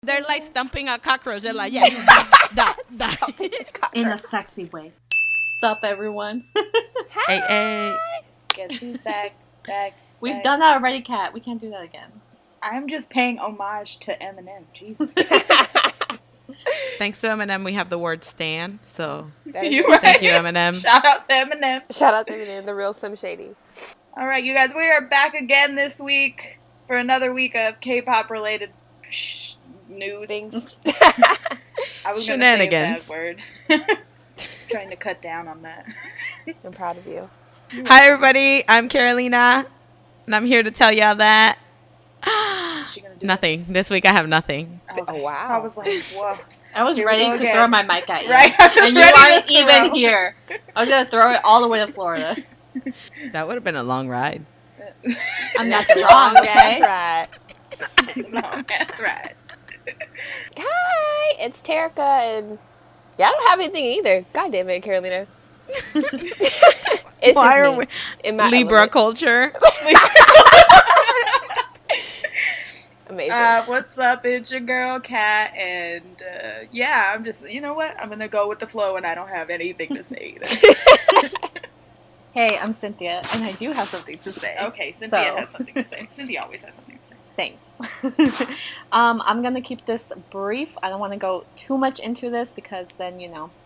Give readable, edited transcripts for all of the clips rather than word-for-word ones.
They're like stumping a cockroach. They're like, yeah, die. In a sexy way. Sup, everyone? Hey. Guess who's back? We've done that already, Kat. We can't do that again. I'm just paying homage to Eminem. Jesus. Thanks to Eminem, we have the word stan. So Right. Thank you, Eminem. Shout out to Eminem. Shout out to Eminem, the real Slim Shady. All right, you guys, we are back again this week for another week of K-pop related news. Things. I was going to say a bad word. Trying to cut down on that. I'm proud of you. Hi, everybody. I'm Carolina, and I'm here to tell y'all that nothing. This week I have nothing. Okay. Oh, wow. I was like, whoa. I was Here ready we go to again. throw my mic at you. Right? And you aren't even here. I was going to throw it all the way to Florida. That would have been a long ride. I'm not strong, okay? That's right. No, that's right. Hi, it's Terica, and yeah, I don't have anything either. God damn it, Carolina. It's Why just are me we in my Libra element. culture? Amazing. What's up? It's your girl, Kat, and yeah, I'm just, you know what? I'm going to go with the flow, and I don't have anything to say either. Hey, I'm Cynthia, and I do have something to say. Okay, Cynthia has something to say. Cynthia always has something to say. Thanks. I'm going to keep this brief. I don't want to go too much into this because then,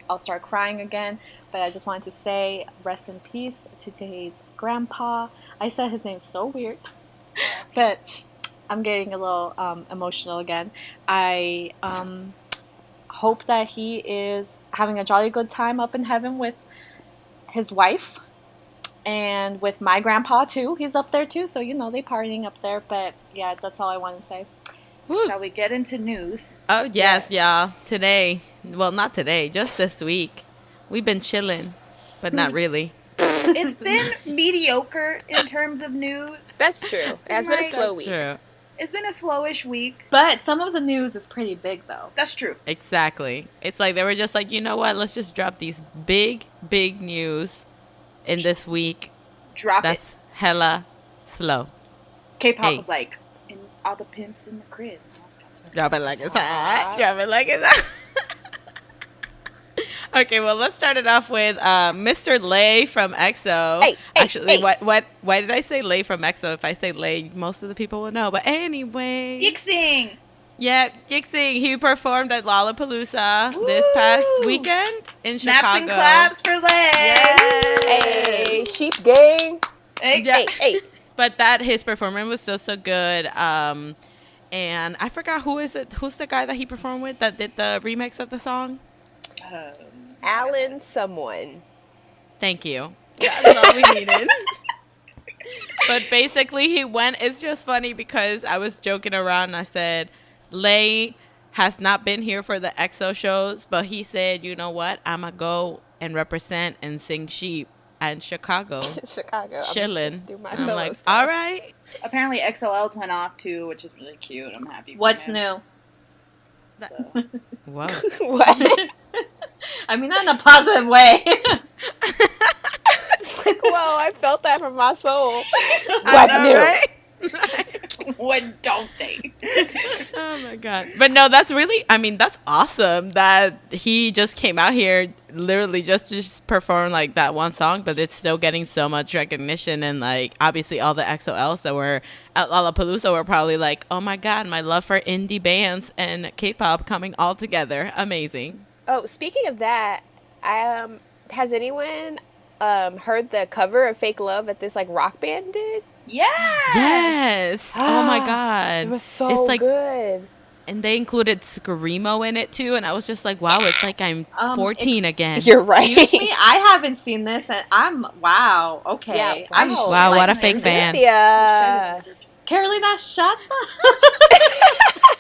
I'll start crying again. But I just wanted to say rest in peace to today's grandpa. I said his name so weird. But I'm getting a little emotional again. I hope that he is having a jolly good time up in heaven with his wife. And with my grandpa, too. He's up there, too. So, they partying up there. But, yeah, that's all I want to say. Woo. Shall we get into news? Oh, yes, y'all. Today. Well, not today. Just this week. We've been chilling. But not really. It's been mediocre in terms of news. That's true. It has been a slow week. True. It's been a slowish week. But some of the news is pretty big, though. That's true. Exactly. It's like they were just like, you know what? Let's just drop these big news in this week. Drop That's it. hella slow. K-pop Hey. was like, and all the pimps in the crib. Drop it like it's hot. Drop it like it's hot. Okay, well, let's start it off with Mr. Lay from EXO. Hey, Actually, hey. why did I say Lay from EXO? If I say Lay, most of the people will know. But anyway. Yixing! Yeah, Yixing. He performed at Lollapalooza this past weekend in Snaps Chicago. and claps for Lay! Hey, sheep gang. Hey. Yeah. Hey. But his performance was so good. And I forgot who's the guy that he performed with that did the remix of the song? Alan someone. Thank you. That's all we needed. But basically he went, it's just funny because I was joking around and I said, Lay has not been here for the EXO shows, but he said, you know what? I'm going to go and represent and sing Sheep in Chicago. Chicago. Chilling. Do my I'm solo like, stuff. all right. Apparently XOLs went off too, which is really cute. I'm happy for What's him. new? So. Whoa. What? I mean, not in a positive way. It's like, whoa, I felt that from my soul. I What's know, new? right? What don't they? Oh my god. But no, that's awesome that he just came out here literally just to perform like that one song, but it's still getting so much recognition, and like obviously all the XOLs that were at Lollapalooza were probably like, oh my god, my love for indie bands and K-pop coming all together. Amazing. Oh, speaking of that, has anyone heard the cover of Fake Love that this like rock band did? Yeah. Yes. Oh my god. It was so it's like, good. and they included Screamo in it too, and I was just like, wow, it's like I'm 14 again. You're right. Excuse me, I haven't seen this, and wow, okay. Yeah, I'm wow, what a fake fan. Cynthia. Carolina, shut the...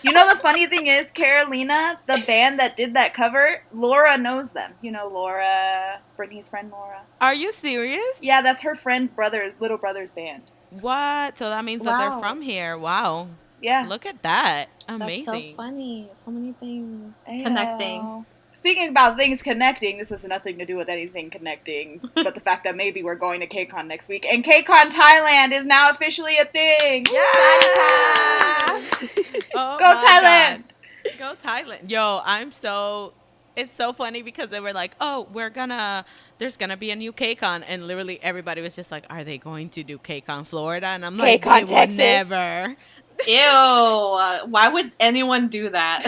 You know, the funny thing is, Carolina, the band that did that cover, Laura knows them. You know, Laura, Brittany's friend Laura. Are you serious? Yeah, that's her friend's little brother's band. What? So that means that Wow. they're from here. Wow. Yeah. Look at that. That's Amazing. so funny. So many things. Ayo. Connecting. Speaking about things connecting, this has nothing to do with anything connecting, but the fact that maybe we're going to KCON next week, and KCON Thailand is now officially a thing. Yeah. Oh Go my Thailand! God. know Thailand. Yo, it's so funny because they were like, oh, there's gonna be a new KCON, and literally everybody was just like, are they going to do KCON Florida? And I'm like, KCON they would Texas? never. Ew. Why would anyone do that?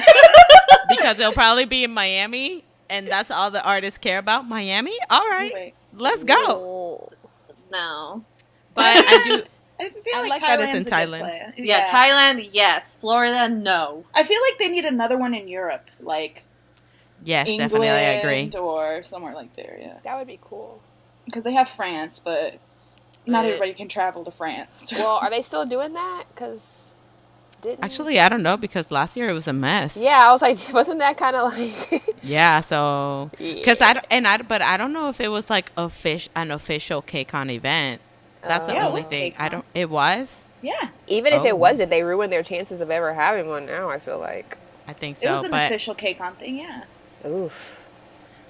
Because they'll probably be in Miami, and that's all the artists care about. Miami? All right, Wait. let's go. No. But I do. I feel I like like that it's Thailand's in a good Thailand. play. Yeah, Thailand, yes. Florida, no. I feel like they need another one in Europe, like Yes, England definitely, I agree. or somewhere like there. Yeah, That would be cool. because they have France, but not everybody can travel to France. Well, are they still doing that? Because Actually, I don't know because last year it was a mess. yeah, I was like, wasn't that kind of like? Yeah, so because but I don't know if it was like an official KCON event. That's the Yeah, it only was thing. KCON. It was. Yeah, Even if Oh. it wasn't, they ruined their chances of ever having one. Now I feel like, I think it was so, an but official KCON thing. Yeah, oof.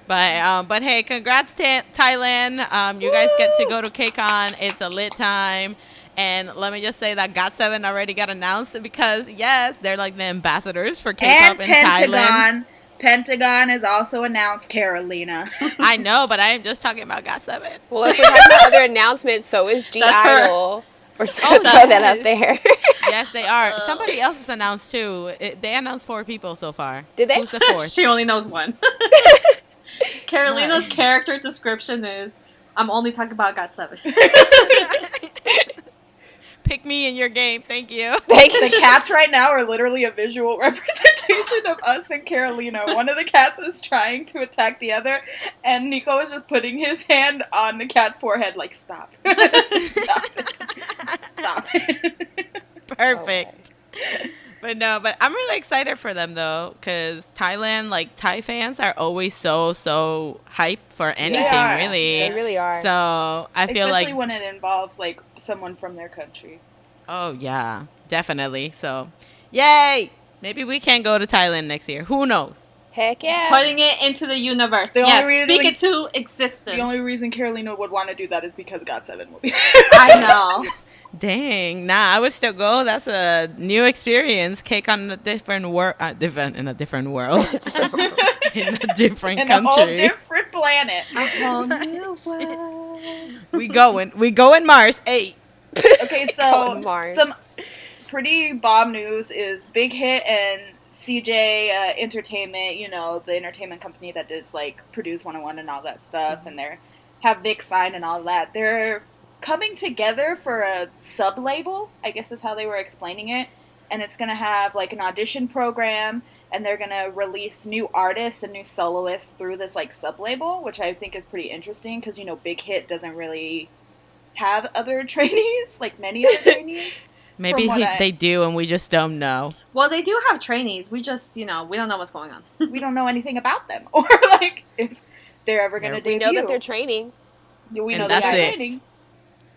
but hey, congrats Thailand. You guys get to go to KCON. It's a lit time. And let me just say that GOT7 already got announced because yes, they're like the ambassadors for K-pop and in Thailand. Pentagon has also announced Carolina. I know, but I am just talking about GOT7. Well, if we're talking about other announcements, so is G That's her. Idol. We're just gonna throw that out there. Yes, they are. Somebody else is announced too. They announced 4 people so far. Did they? Who's the 4th? She only knows one. Carolina's character description is, I'm only talking about GOT7. Pick me in your game. Thank you. Thank The cats right now are literally a visual representation of us and Carolina. One of the cats is trying to attack the other, and Nico is just putting his hand on the cat's forehead, like, stop. Stop it. Stop it. Perfect. But I'm really excited for them though, because Thailand, like Thai fans are always so hype for anything, are. really. They really are. So I feel Especially like, when it involves, like, someone from their country. oh yeah, definitely. So, yay! Maybe we can go to Thailand next year. Who knows? Heck yeah. Putting it into the universe. The Yes, only reason speak we- it to existence. The only reason Carolina would want to do that is because GOT7 will be there. I know. Dang, nah, I would still go. That's a new experience. Cake on a different world, in a different world, in a different In a country. whole different planet. A whole new world. We go in Mars. Hey, Okay, Go so on Mars. some pretty bomb news is Big Hit and CJ Entertainment, you know, the entertainment company that does like Produce 101 and all that stuff, and they have Vic sign and all that. They're coming together for a sub label, I guess is how they were explaining it, and it's gonna have like an audition program, and they're gonna release new artists and new soloists through this like sub label, which I think is pretty interesting because you know Big Hit doesn't really have other trainees, like many other trainees. maybe From what they do, and we just don't know. Well, they do have trainees. We just, we don't know what's going on. We don't know anything about them, or like if they're ever gonna Yeah. We debut. know that they're training. We And know that that's they're it. training.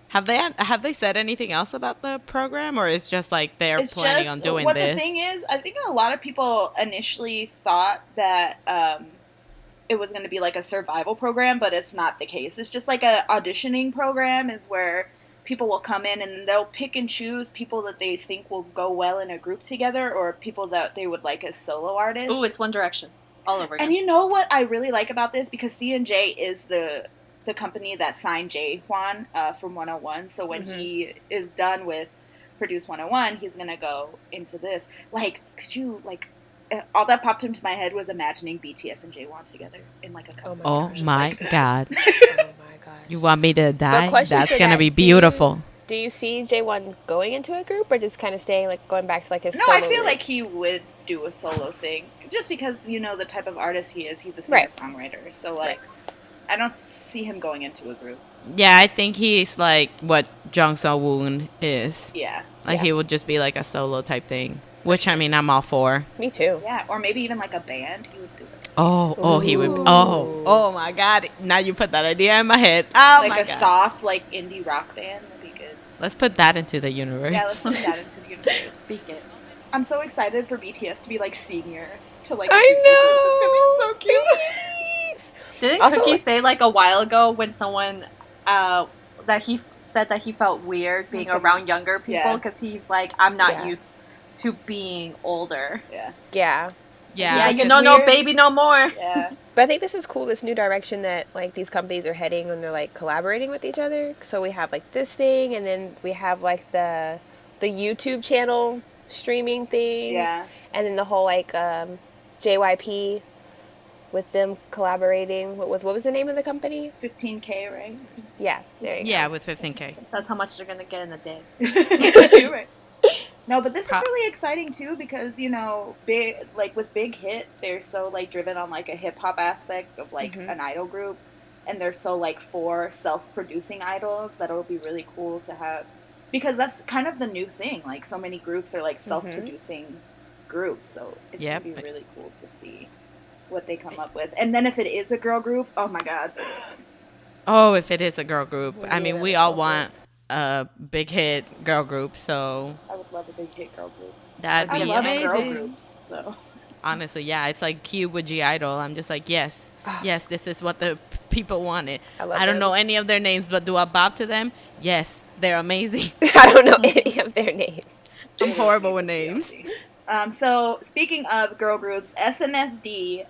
Have they said anything else about the program, or it's just like they're It's planning just on doing what this? the thing is. I think a lot of people initially thought that it was going to be like a survival program, but it's not the case. It's just like a auditioning program, is where people will come in and they'll pick and choose people that they think will go well in a group together, or people that they would like as solo artists. Ooh, it's One Direction. All over again. And you know what I really like about this? Because C&J is the company that signed Jae Hwan from 101. So when he is done with Produce 101, he's going to go into this. Like, could you, like, all that popped into my head was imagining BTS and Jaewon together in, like, a couple Oh my god! Oh my gosh. You want me to die? question That's for gonna that, be do you- beautiful. Do you see J1 going into a group or just kind of staying, like, going back to, like, his No, solo I feel like roots? he would do a solo thing. Just because, you know, the type of artist he is. He's a Right. singer-songwriter. So, like, I don't see him going into a group. Yeah, I think he's like what Jung So Woon is. Yeah. Like Yeah. he would just be like a solo type thing. Which I mean, I'm all for. Me too. Yeah, or maybe even, like, a band. He would do it. Oh, he would. Ooh. Oh my God! Now you put that idea in my head. Oh Like my a God! soft, like, indie rock band would be good. Let's put that into the universe. Yeah, let's put that into the universe. Speak it. I'm so excited for BTS to be like seniors to like. I It's gonna be so cute. Babies. Didn't Also, Cookie like- say, like, a while ago when someone, that he said that he felt weird being When around younger people yeah. because he's like, I'm not Yeah. used to being older. Yeah. Yeah. Yeah. you it's know, no weird. baby, no more. Yeah. But I think this is cool, this new direction that like these companies are heading when they're like collaborating with each other. So we have like this thing, and then we have like the YouTube channel streaming thing, Yeah. and then the whole like JYP with them collaborating with what was the name of the company? 15K, right? Yeah, there you Yeah, go. with 15K. That's how much they're gonna get in a day. You're right. No, but this is Pro- really exciting too because big like with Big Hit, they're so like driven on like a hip hop aspect of like an idol group, and they're so like for self-producing idols that it'll be really cool to have because that's kind of the new thing. Like so many groups are like self-producing groups, so it's Yep. gonna be really cool to see what they come up with. And then if it is a girl group, oh my god, Oh, if it is a girl group. I mean, Yeah, we all want a big hit girl group, so I would love a Big Hit girl group. that'd I be love amazing. girl groups, so. Honestly, yeah, it's like Cube with G Idol. I'm just like, yes, yes, this is what the people wanted. I love I don't them. know any of their names, but do I bob to them? Yes, they're amazing. I don't know any of their names. I'm horrible with names. So speaking of girl groups, SNSD,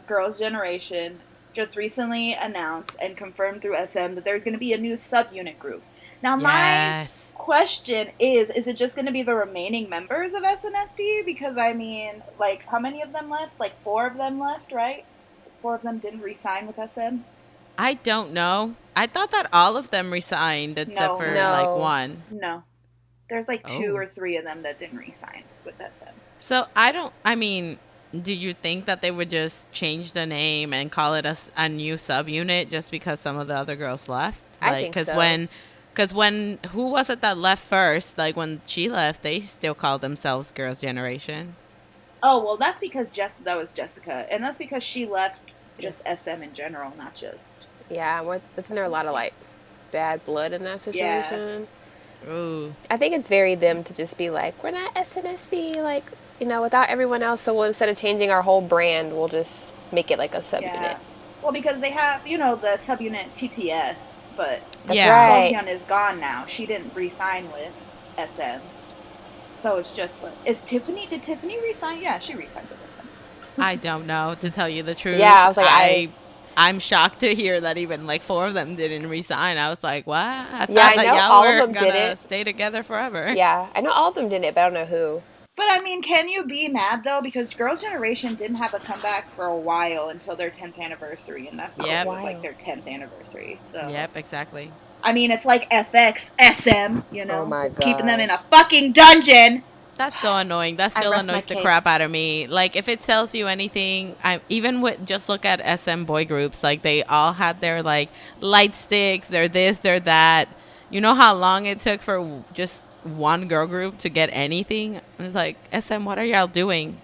Girls' Generation, just recently announced and confirmed through SM that there's going to be a new subunit group. Now, my Yes. question is it just going to be the remaining members of SNSD? Because, I mean, like, how many of them left? Like, 4 of them left, right? 4 of them didn't re-sign with SM? I don't know. I thought that all of them resigned except No. for No. like one. No. There's, like, 2 Oh. or 3 of them that didn't re-sign with SM. So I mean, do you think that they would just change the name and call it a new subunit just because some of the other girls left? I think so. When who was it that left first? Like when she left, they still called themselves Girls' Generation. Oh, well, that's because that was Jessica. And that's because she left just SM in general, not just... Yeah, isn't there a lot of like bad blood in that Yeah. situation? Ooh. I think it's very them to just be like, we're not SNSD, like, you know, without everyone else. So instead of changing our whole brand, we'll just make it like a subunit. Yeah. Well, because they have, the subunit TTS, but That's Yeah. right. Sohyun is gone now. She didn't re-sign with SM. So it's just like, did Tiffany re-sign? Yeah, she re-signed with SM. I don't know, to tell you the truth. Yeah, I was like, I'm shocked to hear that even like 4 of them didn't resign. I was like, what? I thought Yeah, I that know y'all all of were them gonna didn't. stay together forever. Yeah, I know all of them did it, but I don't know who. But I mean, can you be mad though? Because Girls' Generation didn't have a comeback for a while until their 10th anniversary, and that's because Yep. it was like Wow. their 10th anniversary. So Yep, exactly. I mean, it's like FX, SM, Oh my keeping them gosh. in a fucking dungeon. That's so annoying. That I still rest my annoys the case. crap out of me. Like, if it tells you anything, even with just look at SM boy groups. Like, they all had their like light sticks. They're this, they're that. You know how long it took for just one girl group to get anything? And it's like, SM, what are y'all doing?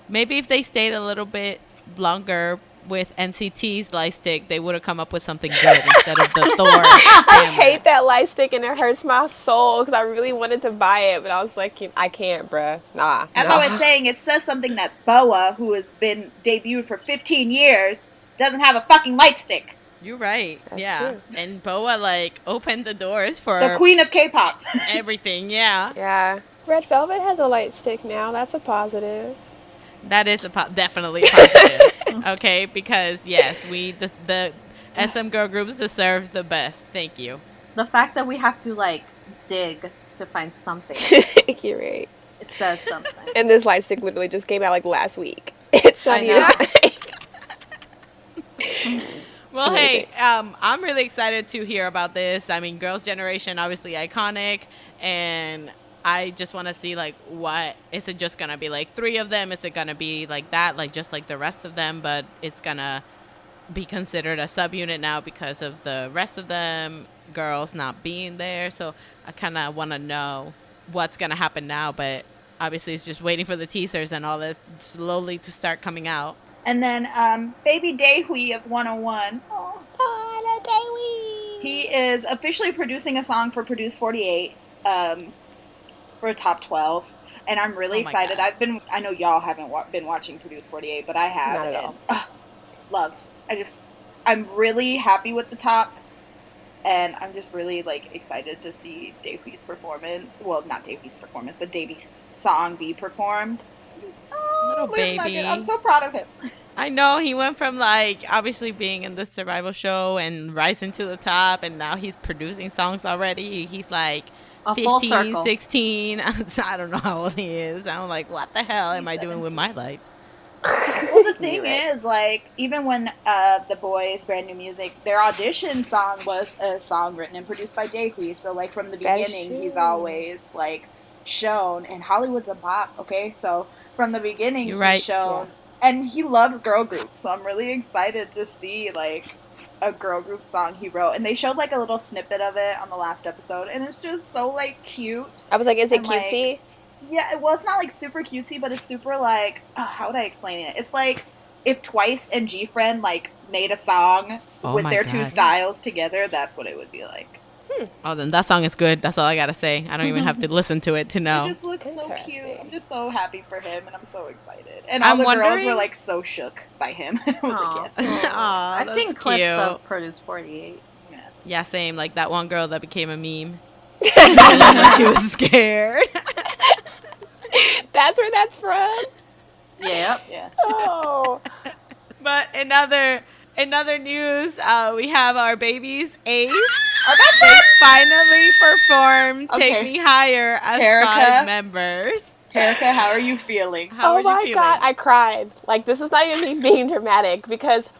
Maybe if they stayed a little bit longer with NCT's light stick, they would have come up with something good instead of the Thor. I hate that light stick and it hurts my soul because I really wanted to buy it, but I was like, I can't, bruh. Nah. As no. I was saying, it says something that Boa, who has been debuted for 15 years, doesn't have a fucking light stick. You're right. That's yeah. true. And Boa like opened the doors for The queen of K-pop. everything. Yeah. Yeah. Red Velvet has a light stick now. That's a positive. That is definitely positive. Okay, because yes, the SM girl groups deserve the best. Thank you. The fact that we have to like dig to find something, You're right. it says something. And this light stick literally just came out like last week. It's not I even. know. Well, Amazing. hey, I'm really excited to hear about this. I mean, Girls' Generation, obviously iconic, and I just want to see, like, what, is it just going to be, like, 3 of them? Is it going to be like that, like, just like the rest of them, but it's going to be considered a subunit now because of the rest of them girls not being there? So I kind of want to know what's going to happen now, but obviously it's just waiting for the teasers and all that slowly to start coming out. And then Baby Daehui of 101. He is officially producing a song for Produce 48 for Top 12. And I'm really Oh my excited. God. I know y'all haven't been watching Produce 48, but I have. Not at and, all. love. I'm really happy with the top. And I'm just really, like, excited to see Daehui's performance. Well, not Daehui's performance, but Daehui's song be performed. Little Little baby. Nugget. I'm so proud of him. I know he went from like obviously being in the survival show and rising to the top, and now he's producing songs already. He's like A full 15, circle. 16. I don't know how old he is. I'm like, what the hell am I doing with my life? Well, the thing You're right. is, like, even when the boys' brand new music, their audition song was a song written and produced by Jay. So, like, from the That is beginning, he's true. always like shown, and Hollywood's a bop. Okay, so from the beginning, You're he's right. shown, and he loves girl groups. So I'm really excited to see like a girl group song he wrote, and they showed like a little snippet of it on the last episode, and it's just so like cute. I was like, is it And, like, cutesy? yeah, well, it's not like super cutesy, but it's super like how would I explain it? It's like if Twice and G Friend like made a song Oh with my their two God. styles together. That's what it would be like. Oh, then that song is good. That's all I gotta say. I don't even have to listen to it to know. It just looks so cute. Interesting. I'm just so happy for him, and I'm so excited. And all I'm the girls wondering- were like so shook by him. I was Aw. like, yes. Aw, I've that's seen clips cute. of Produce 48. Yeah. Yeah, same. Like that one girl that became a meme. She was scared. That's where that's from. Yep. Yeah. Oh, But in other news, we have our babies Ace. Our best They friend finally performed "Take Okay. Me Higher" as Terica. 5 members. Terica, how are you feeling? How are oh you my feeling? god, I cried. Like, this is not even me being dramatic because,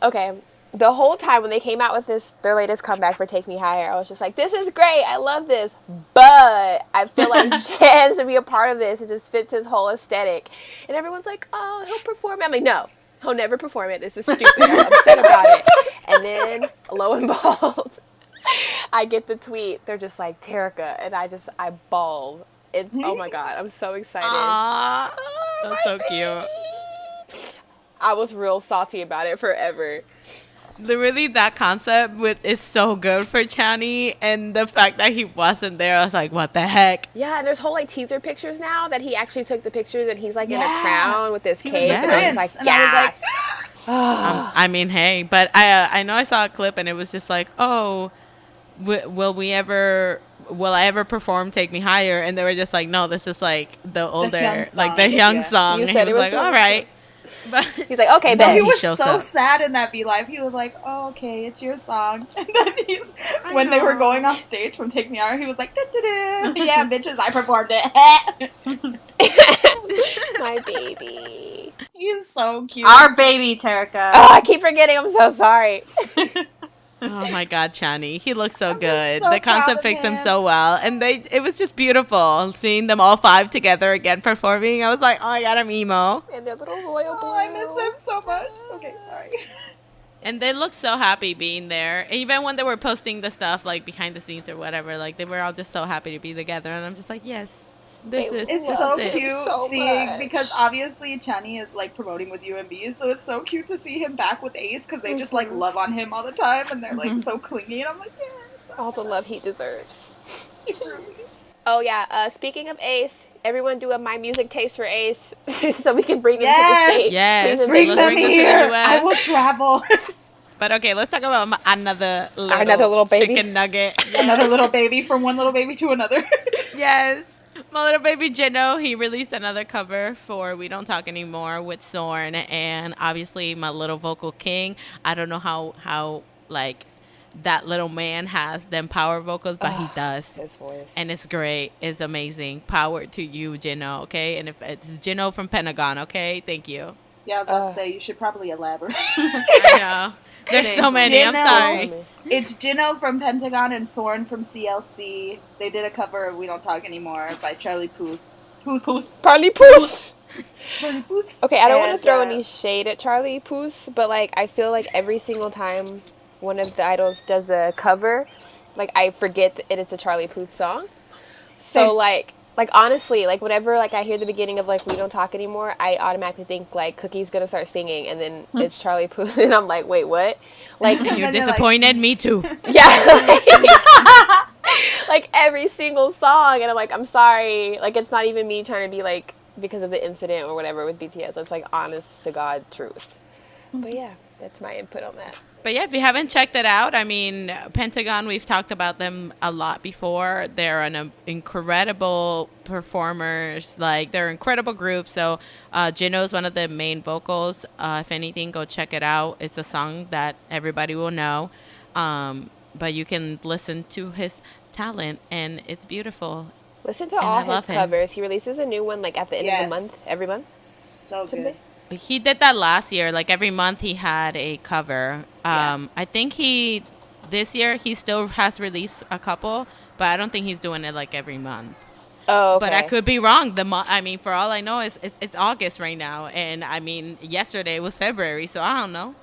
okay, the whole time when they came out with their latest comeback for Take Me Higher, I was just like, this is great, I love this, but I feel like Chan should be a part of this. It just fits his whole aesthetic. And everyone's like, oh, he'll perform it. I'm like, no, he'll never perform it. This is stupid. I'm upset about it. And then, lo and behold, I get the tweet. They're just like, Terica, and I bawl. Oh my god, I'm so excited. Aww, Oh, that's my so cute. baby. I was real salty about it forever. Literally, that concept is so good for Chani, and the fact that he wasn't there, I was like, what the heck? Yeah, and there's whole like teaser pictures now that he actually took the pictures and he's like in a Yeah. crown with this He was cape, the and I was prince, like, and I was like, yes. I mean, hey, but I know I saw a clip, and it was just like, oh, will I ever perform "Take Me Higher"? And they were just like, no, this is like the older, young like the song, young yeah. song. You And said he it was was like, the- all right. But He's like, okay, no, bet. he He was shows so up. sad in that V Live. He was like, "Oh, okay, it's your song." And then when they were know. going off stage from "Take Me Higher," he was like, "Da-da-da. "Yeah, bitches, I performed it." My baby. He's so cute. Our baby, Terica. Oh, I keep forgetting. I'm so sorry. oh my God, Chani, he looks so I'm good. so The proud concept of fits him him. so well, and it was just beautiful seeing them all 5 together again performing. I was like, oh my God, I'm emo. And their little royal blue. Oh, I miss them so much. Okay, sorry. And they looked so happy being there. Even when they were posting the stuff like behind the scenes or whatever, like they were all just so happy to be together. And I'm just like, yes, this is It's this so is it. cute so seeing much. because obviously Chani is like promoting with UMB, so it's so cute to see him back with Ace because they just like love on him all the time and they're like so clingy, and I'm like, yeah, All the love he deserves. Oh yeah. Speaking of Ace, everyone do a My Music Taste for Ace, so we can bring them Yes! to the States. Yes. Please and bring Let's them bring them to the here. US. I will travel. But okay, let's talk about another little baby. chicken nugget. Another little baby from one little baby to another. Yes. My little baby Jino, he released another cover for We Don't Talk Anymore with Sorn, and obviously my little vocal king. I don't know how like that little man has them power vocals, but he does. His voice. And it's great. It's amazing. Power to you, Jino, okay? And if it's Jino from Pentagon, okay? Thank you. Yeah, I was about to say you should probably elaborate. I know. There's so many. I'm Jino. sorry. It's Jino from Pentagon and Soren from CLC. They did a cover of We Don't Talk Anymore by Charlie Puth. Puth. Parley Poos. Charlie Puth. Okay, I don't want And, to throw any shade at Charlie Puth, but like I feel like every single time one of the idols does a cover, like I forget that it's a Charlie Puth song. So Same. like honestly, like whenever like I hear the beginning of like We Don't Talk Anymore, I automatically think like Cookie's gonna start singing, and then it's Charlie Puth, and I'm like, wait, what? Like You're then you're like- disappointed? Me too. yeah. Like every single song, and I'm like, I'm sorry, like it's not even me trying to be like because of the incident or whatever with BTS. It's like honest to God truth. But yeah, That's my input on that. But yeah, if you haven't checked it out, I mean, Pentagon, we've talked about them a lot before. They're an incredible performers. Like, they're an incredible group. So, Jino's one of the main vocals. If anything, go check it out. It's a song that everybody will know. But you can listen to his talent, and it's beautiful. Listen to And all I love his him. covers. He releases a new one like at the end of the Yes. month, every month. So Something. good. He did that last year. Like, every month he had a cover. I think this year he still has released a couple, but I don't think he's doing it like every month. Oh, okay. But I could be wrong. I mean, for all I know, it's August right now, and I mean, yesterday was February, so I don't know.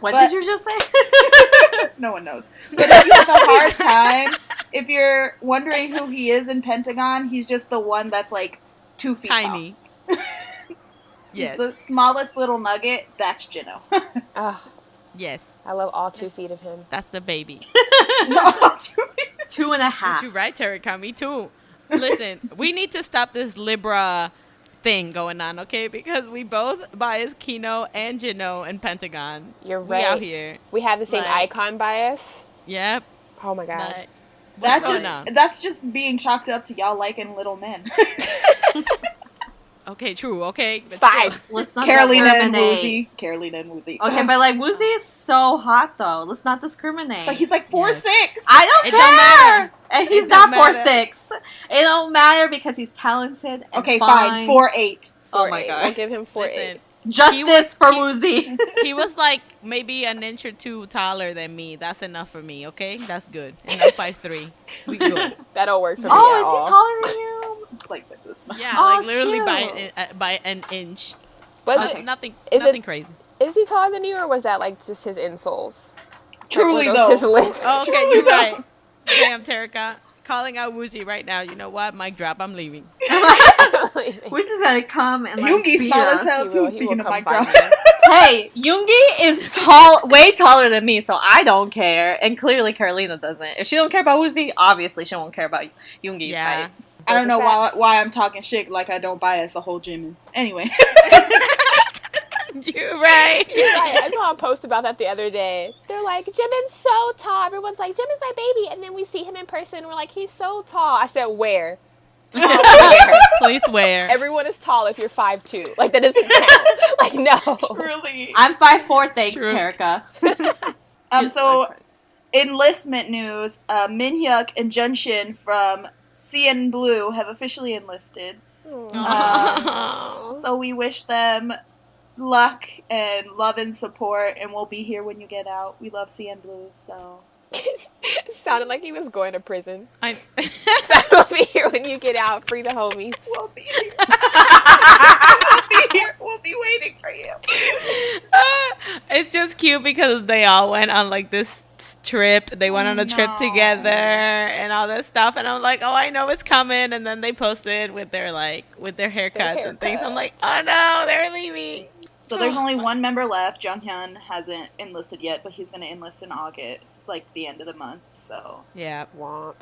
What But- did you just say? No one knows. But if you have a hard time, if you're wondering who he is in Pentagon, he's just the one that's like 2 feet Tiny. tall. Yes. The smallest little nugget, that's Jino. Oh, Yes. I love all 2 feet of him. That's the baby. No, 2.5. You're right, Terika. Me too. Listen, we need to stop this Libra thing going on, okay? Because we both bias Kino and Jino and Pentagon. You're We out right. here. We have the same Like- iKon bias. Yep. Oh my god. But what's going on? that's just being chalked up to y'all liking little men. Okay, true. Okay. but Fine. still. Let's not Carolina and discriminate. Woozy. Carolina and Woozy. Okay, but like Woozy is so hot though. Let's not discriminate. But he's like 4'6". I don't It care. don't matter. And he's It not don't matter. 4'6". It don't matter because he's talented. And Okay, fine. 4'8". Oh my 4'8". God. We'll give him 4'8". Listen, Justice for Woozy. he was like maybe an inch or two taller than me. That's enough for me, okay? That's good. And I'm 5'3". We good. That'll work for me. Oh, at is all. he taller than you? Like this much. Yeah, Oh, like literally cute. by an inch. Was Nothing, it, nothing, is nothing it- crazy. is he taller than you, or was that like just his insoles? Truly, Like, were those though. his lips? Oh, okay, Truly, you're though. right. Damn, Terika. Calling out Woozy right now. You know what? Mic drop. I'm leaving. Woozy's gonna come and like Yoongi's beat small us. as hell He too. will Speaking of come mic find drop. me. Hey, Yoongi is tall, way taller than me, so I don't care. And clearly Carolina doesn't. If she don't care about Woozy, obviously she won't care about Yoongi's Yeah. height. I don't know Those are facts. why I'm talking shit like I don't bias the whole gym. Anyway. You're right. Right, I saw a post about that the other day. They're like, Jimin's so tall. Everyone's like, Jimin's my baby. And then we see him in person. And we're like, he's so tall. I said, where? Tall where? Please swear. Everyone is tall if you're 5'2". Like, that doesn't count. Like, no. Really. I'm 5'4", thanks, True. Terika. So, enlistment news, Minhyuk and Junshin from CN Blue have officially enlisted. So we wish them luck and love and support, and we'll be here when you get out. We love CN Blue, so... It sounded like he was going to prison. I, So we'll be here when you get out. Free the homies. We'll be here. We'll be here. We'll be waiting for you. it's just cute because they all went on like this trip. They went on a trip No. together and all that stuff. And I'm like, oh, I know it's coming. And then they posted with their haircuts and things. I'm like, oh no, they're leaving. So there's only one member left. Junghyun hasn't enlisted yet, but he's going to enlist in August, like the end of the month, so... Yeah. Womp.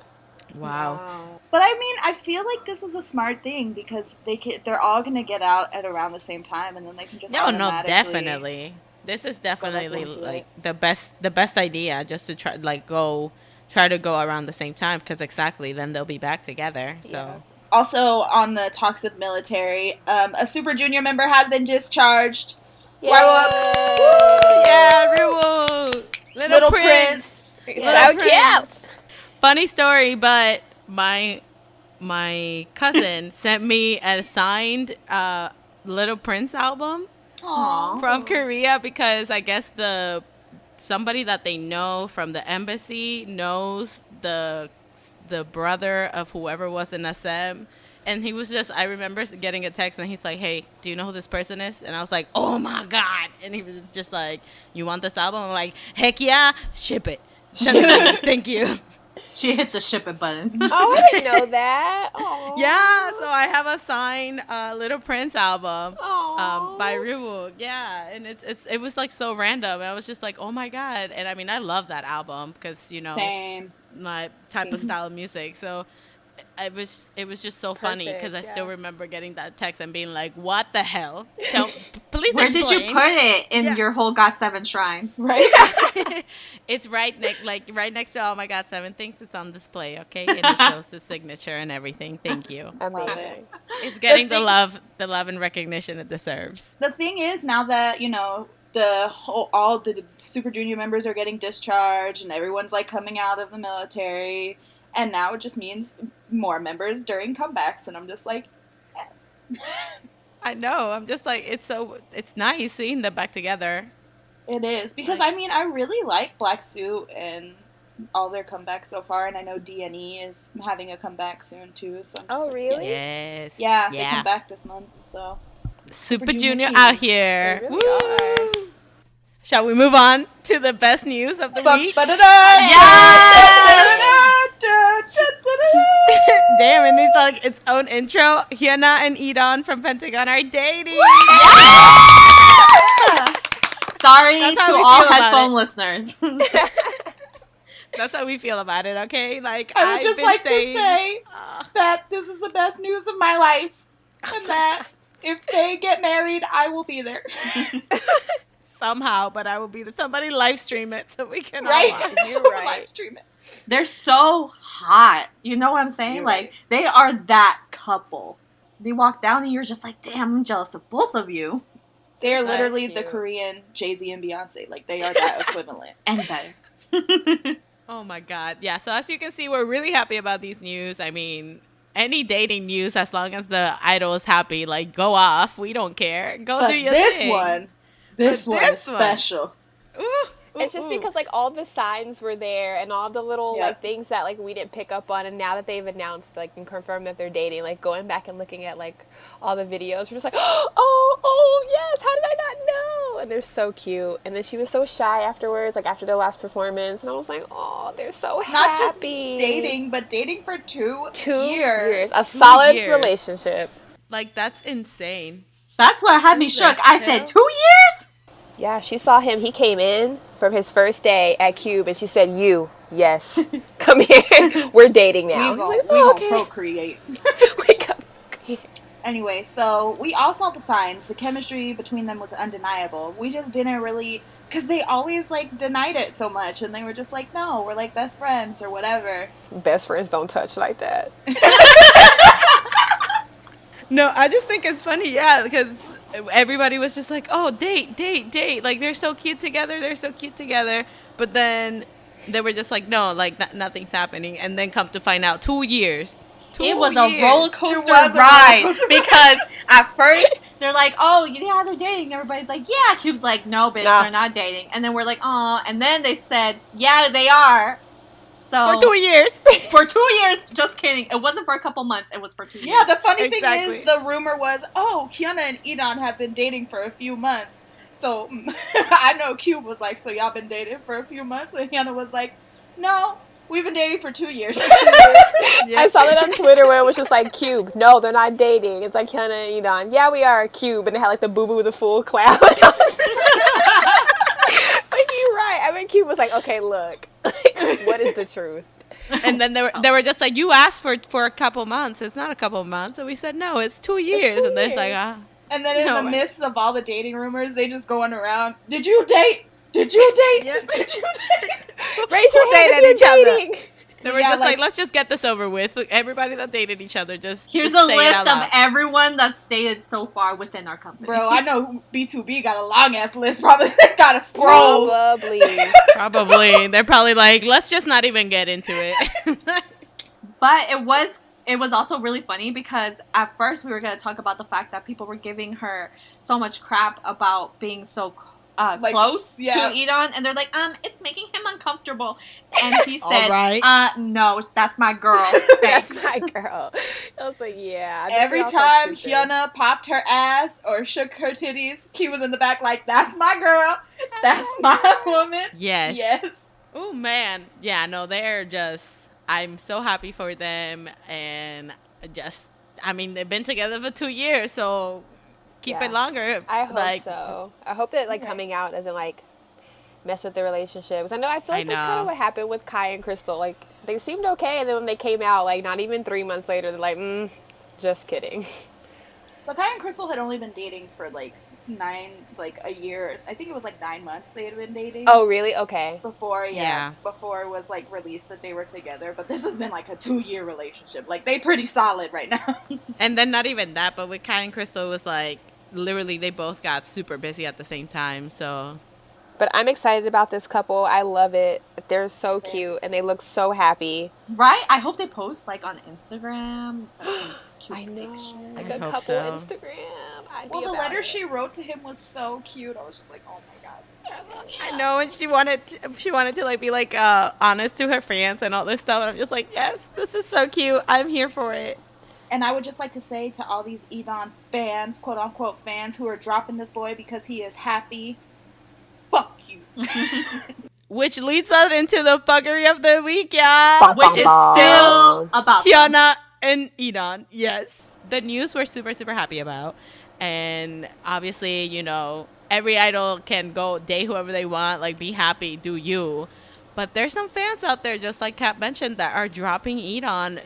Wow. But I mean, I feel like this was a smart thing because they're all gonna get out at around the same time, and then they can just No, automatically... definitely. This is definitely into like it. the best idea, just to try to go around the same time, because exactly then they'll be back together. So Also, on the talks of military, a Super Junior member has been discharged. Yay. yeah, Ryu, little Prince. Yeah. So cute. Funny story, but my cousin sent me a signed Little Prince album Aww. from Korea, because I guess somebody that they know from the embassy knows the brother of whoever was in SM. And he was I remember getting a text and he's like, hey, do you know who this person is? And I was like, oh my God. And he was just like, you want this album? I'm like, heck yeah, ship it. Thank you. She hit the ship it button. Oh, I didn't know that. Aw. Yeah, so I have a signed Little Prince album Aw. by Ryu. Yeah, and it was like so random. I was just like, oh my God. And I mean, I love that album because, Same. my type of style of music. So it was just so funny because I Perfect, still yeah. remember getting that text and being like, what the hell? Please please Where explain. did you put it in your whole GOT7 shrine? Right? It's right next to all my God 7 things. It's on display, okay? And it shows the signature and everything. Thank you. Amazing. It's getting the thing- love and recognition it deserves. The thing is, now that, you know, all the Super Junior members are getting discharged and everyone's like coming out of the military, and now it just means more members during comebacks, and I'm just like, yes. I know. I'm just like, it's nice seeing them back together. It is, because Like- I mean, I really like Black Suit and all their comebacks so far, and I know DNE is having a comeback soon too. So I'm just like, really? Yes. Yeah, they come back this month, so. Super Junior Junior King. out here. They really Woo! Shall we move on to the best news of the week? Damn, it needs like its own intro. Hyuna and E'Dawn from Pentagon are dating. Sorry That's to how we all feel about headphone it. listeners. That's how we feel about it, okay? Like I would I've just been like saying, to say that this is the best news of my life, and that if they get married, I will be there. somehow, but I will be somebody live stream it so we can all Right? watch. You're So right. live stream it. They're so hot. You know what I'm saying? You're Like, right. they are that couple. They walk down and you're just like, damn, I'm jealous of both of you. They are So literally the cute. Korean Jay-Z and Beyonce. Like, they are that equivalent. And better. Oh my god. Yeah, so as you can see, we're really happy about these news. I mean, any dating news, as long as the idol is happy, like, go off. We don't care. Go But do your this thing. one, this But one this is one- special. Ooh, ooh, It's just ooh. because like all the signs were there and all the little Yeah. like things that like we didn't pick up on, and now that they've announced like and confirmed that they're dating, like going back and looking at like all the videos, we're just like, oh yes, how did I not know? And they're so cute. And then she was so shy afterwards, like after their last performance, and I was like, oh, they're so Not just happy. dating, but dating for 2 2 years. years, a solid years. relationship. Like, that's insane. That's what had me Who's shook. that? I Hell? said, 2 years? Yeah, she saw him. He came in from his first day at Cube, and she said, "You, yes, come here. We're dating now." We He's gon' like, "Oh, okay." procreate. We got- Anyway, so we all saw the signs. The chemistry between them was undeniable. We just didn't really, because they always like denied it so much, and they were just like, no, we're like best friends or whatever. Best friends don't touch like that. No, I just think it's funny, yeah, because everybody was just like, oh, date. Like, they're so cute together. But then they were just like, no, like, nothing's happening. And then come to find out, 2 years. It was a roller coaster It was a ride roller coaster because at first they're like, "Oh, yeah, they're dating." Everybody's like, "Yeah." Cube's like, "No, bitch, Nah. they're not dating." And then we're like, "Oh," and then they said, "Yeah, they are." So For 2 years. for 2 years, just kidding. It wasn't for a couple months. It was for 2 years. Yeah, the funny Exactly. thing is, the rumor was, oh, Hyuna and E'Dawn have been dating for a few months. So I know Cube was like, so y'all been dating for a few months? And Hyuna was like, no, we've been dating for 2 years. I saw that on Twitter where it was just like, Cube, no, they're not dating. It's like Hyuna and E'Dawn. Yeah, we are Cube. And they had like the boo-boo with the full cloud. It's like, you're right. I mean, Cube was like, okay, look. What is the truth? And then they were just like, you asked for a couple months. It's not a couple months. So we said, no, it's 2 years. 2 And they're like, years. ah. And then in No the way. midst of all the dating rumors, they just going around, did you date? Did you date? Yeah. Did you date? Raise your Who hand dated if each you're other? dating. They were Yeah, just like, like- let's just get this over with. Look, everybody that dated each other, just Here's just a say it list out of loud. everyone that's dated so far within our company. Bro, I know B2B got a long-ass list. Probably got a scroll. Probably. Probably. They're probably like, let's just not even get into it. But it was also really funny because at first we were going to talk about the fact that people were giving her so much crap about being so Like, close yeah. to E'Dawn, and they're like, it's making him uncomfortable. And he All said, right. no, that's my girl. That's Thanks. my girl. I was like, yeah. I think Every they're all so time stupid. Hyuna popped her ass or shook her titties, Q was in the back like, that's my girl. That's my woman. Yes. Yes. Oh, man. Yeah, no, they're just, I'm so happy for them. And just, I mean, they've been together for 2 years, so keep Yeah. it longer. I hope like, so. I hope that like Okay. coming out doesn't like mess with their relationships. I feel like I that's kind know. of what happened with Kai and Crystal. Like they seemed okay, and then when they came out, like not even 3 months later, they're like, just kidding. But Kai and Crystal had only been dating for like a year. I think it was like 9 months they had been dating. Oh, really? Okay. Before it was like released that they were together. But this has been like a 2-year relationship. Like they pretty solid right now. And then not even that, but with Kai and Crystal, it was like literally they both got super busy at the same time. So, But I'm excited about this couple. I love it. They're so cute and they look so happy. Right? I hope they post like on Instagram. Cute I know. pictures. Like I a hope couple so. Instagram. I'd Well, be the about letter it. she wrote to him was so cute. I was just like, oh my god. I know, and she wanted to like be like honest to her fans and all this stuff. And I'm just like, yes, this is so cute. I'm here for it. And I would just like to say to all these E'Dawn fans, quote unquote fans, who are dropping this boy because he is happy, fuck you. Which leads us into the fuckery of the week, y'all. Which is still about them. Hyuna and E'Dawn. Yes. The news we're super, super happy about. And obviously, you know, every idol can go date whoever they want, like be happy, do you. But there's some fans out there, just like Kat mentioned, that are dropping E'Dawn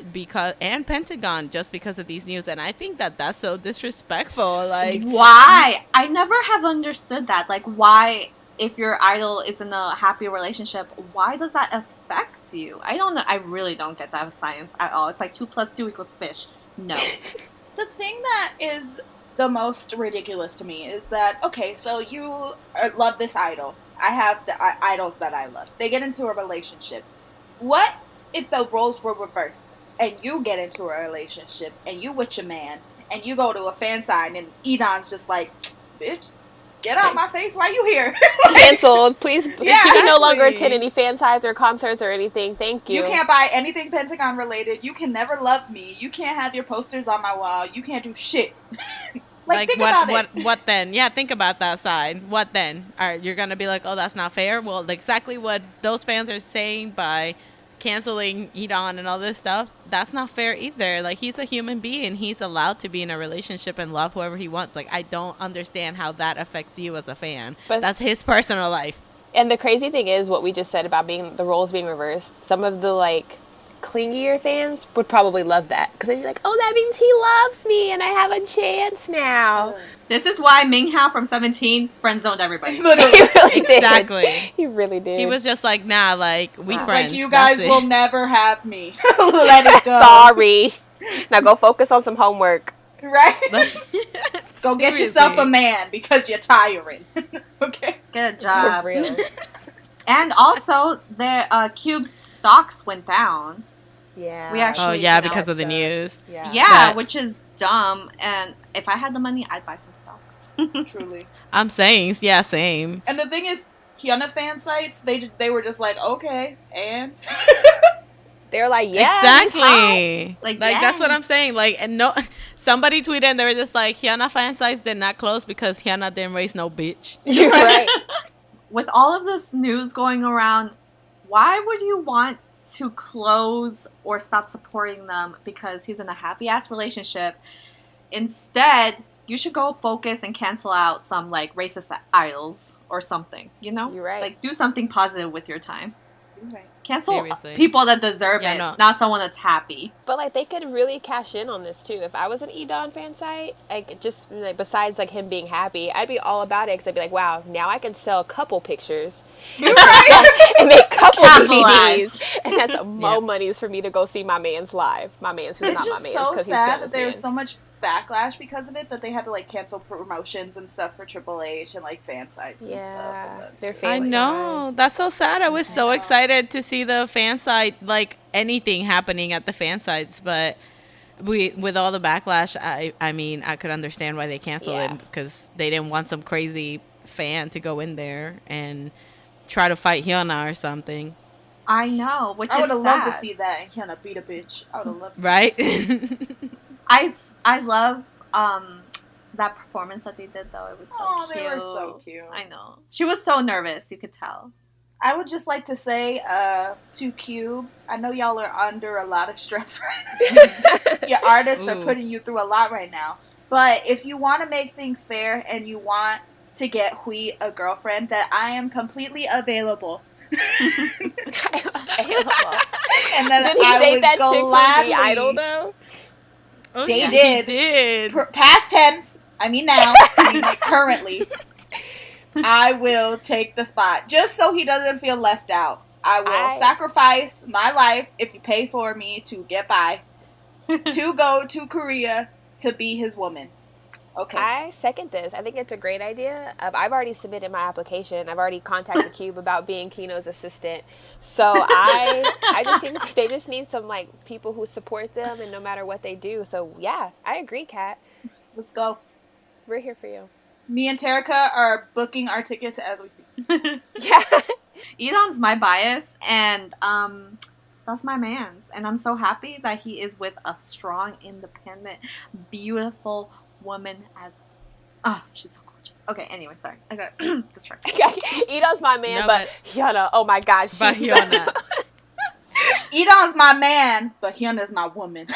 and Pentagon just because of these news. And I think that that's so disrespectful. Like, Why? I never have understood that. Like, why, if your idol is in a happy relationship, why does that affect you? I don't know. I really don't get that science at all. It's like 2 + 2 = fish. No. The thing that is the most ridiculous to me is that, okay, so you love this idol. I have the idols that I love. They get into a relationship. What if the roles were reversed and you get into a relationship and you with your man and you go to a fan sign and E'Dawn's just like, bitch, get out my face, why you here? Canceled. Please, Yeah, you can no longer exactly. attend any fan sides or concerts or anything. Thank you. You can't buy anything Pentagon related. You can never love me. You can't have your posters on my wall. You can't do shit. Think about it. What then? Yeah, think about that side. What then? You're gonna be like, oh, that's not fair. Well, exactly what those fans are saying by canceling E'Dawn and all this stuff. That's not fair either. Like, he's a human being. He's allowed to be in a relationship and love whoever he wants. Like, I don't understand how that affects you as a fan. But that's his personal life. And the crazy thing is what we just said about being the roles being reversed. Some of the like clingier fans would probably love that because they'd be like, oh, that means he loves me and I have a chance now. This is why Ming Hao from 17 friend zoned everybody. He really did. Exactly. He really did. He was just like, nah, like, we friends. Like, you guys That's it. will never have me. Let it go. Sorry. Now go focus on some homework. Right? Go get yourself a Seriously. man because you're tiring. Okay? Get a job. For real. And also, the Cube's stocks went down. Yeah. We actually- Oh, yeah, you know, because of the so- news. Yeah, But- which is dumb. And if I had the money, I'd buy some stocks. Truly. I'm saying, yeah, same. And the thing is, Hyuna fan sites, they were just like, okay, and? They're like, yeah. Exactly. Like, That's yeah. what I'm saying. Like, and no, somebody tweeted and they were just like, Hyuna fan sites did not close because Hyuna didn't raise no bitch. You're right. With all of this news going around, why would you want to close or stop supporting them because he's in a happy-ass relationship? Instead, you should go focus and cancel out some, like, racist idols or something, you know? You're right. Like, do something positive with your time. Right. Cancel Seriously. people that deserve Yeah, it, no. not someone that's happy. But like they could really cash in on this too. If I was an E'Dawn fan site, like just like besides like him being happy, I'd be all about it because I'd be like, wow, now I can sell a couple pictures and make couple Capitalize. DVDs, and that's more monies for me to go see my man's live. My man's who's It's not my just man's so because he's sad jealous that there was man. so much backlash because of it that they had to like cancel promotions and stuff for Triple H and like fan sites and Yeah, stuff. And that's they're just- I fan know. That's so sad. I was so excited to see the fan site, like anything happening at the fan sites, but with all the backlash, I mean, I could understand why they canceled Yeah. it because they didn't want some crazy fan to go in there and try to fight Hyuna or something, I know, which I is would have loved to sad. see that and Hyuna beat a bitch. I would have loved to right? I love that performance that they did, though. It was so Aw, cute. they were so cute. I know. She was so nervous, you could tell. I would just like to say to Cube, I know y'all are under a lot of stress right now. Your artists are Ooh. putting you through a lot right now. But if you want to make things fair and you want to get Hui a girlfriend, that I am completely available. And then Did he I date would that chick from gladly, the Idol though? Oh, They yeah, did. He did. Past tense. I mean now. I mean like currently. I will take the spot just so he doesn't feel left out. I will sacrifice my life if you pay for me to get by to go to Korea to be his woman. Okay. I second this. I think it's a great idea. I've already submitted my application. I've already contacted Cube about being Kino's assistant. So I just think they just need some like people who support them and no matter what they do. So yeah, I agree, Kat. Let's go. We're here for you. Me and Terica are booking our tickets as we speak. Yeah. E'Dawn's my bias, and that's my man's. And I'm so happy that he is with a strong, independent, beautiful woman as... Oh, she's so gorgeous. Okay, anyway, sorry. I got distracted. E'Dawn's my man, but Hyuna, oh my gosh. But Hyuna. E'Dawn's my man, but Hyuna's my woman.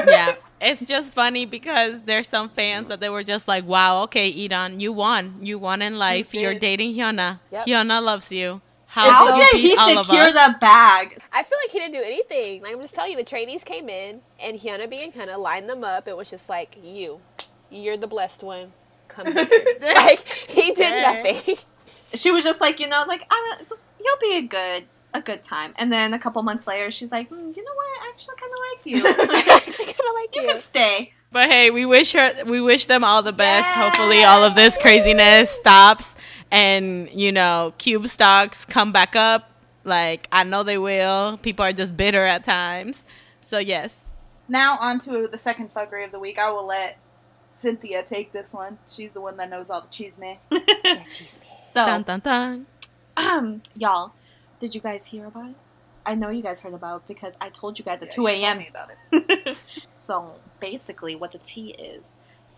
Yeah. It's just funny because there's some fans that they were just like, wow, okay, E'Dawn, you won. You won in life. You're dating Hyuna. Yep. Hyuna loves you. How did he secure the bag? I feel like he didn't do anything. Like, I'm just telling you, the trainees came in, and Hyuna being Hyuna lined them up. It was just like, you're the blessed one. Come here. Like, he did nothing. She was just like, like, you'll be a good time. And then a couple months later, she's like, you know what? I actually kind of like you. I actually kind of like you. You can stay. But hey, we wish them all the best. Hopefully all of this craziness stops and, Cube stocks come back up. Like, I know they will. People are just bitter at times. So, yes. Now on to the second fuckery of the week. I will let Cynthia take this one. She's the one that knows all the cheese man. Yeah, cheese man. So, dun, dun, dun. Y'all, did you guys hear about it? I know you guys heard about it because I told you guys at 2 You told a.m. me about it. So basically what the tea is,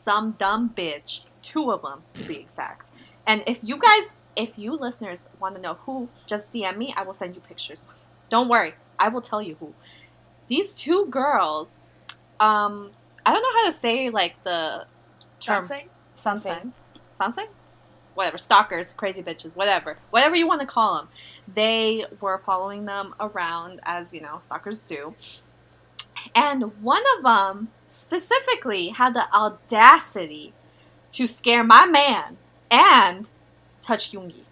some dumb bitch, 2 of them to be exact. And if you listeners want to know who, just DM me. I will send you pictures. Don't worry. I will tell you who. These 2 girls, I don't know how to say like the term. Sansei? Whatever, stalkers, crazy bitches, whatever you want to call them. They were following them around as, stalkers do. And one of them specifically had the audacity to scare my man and touch Yoongi.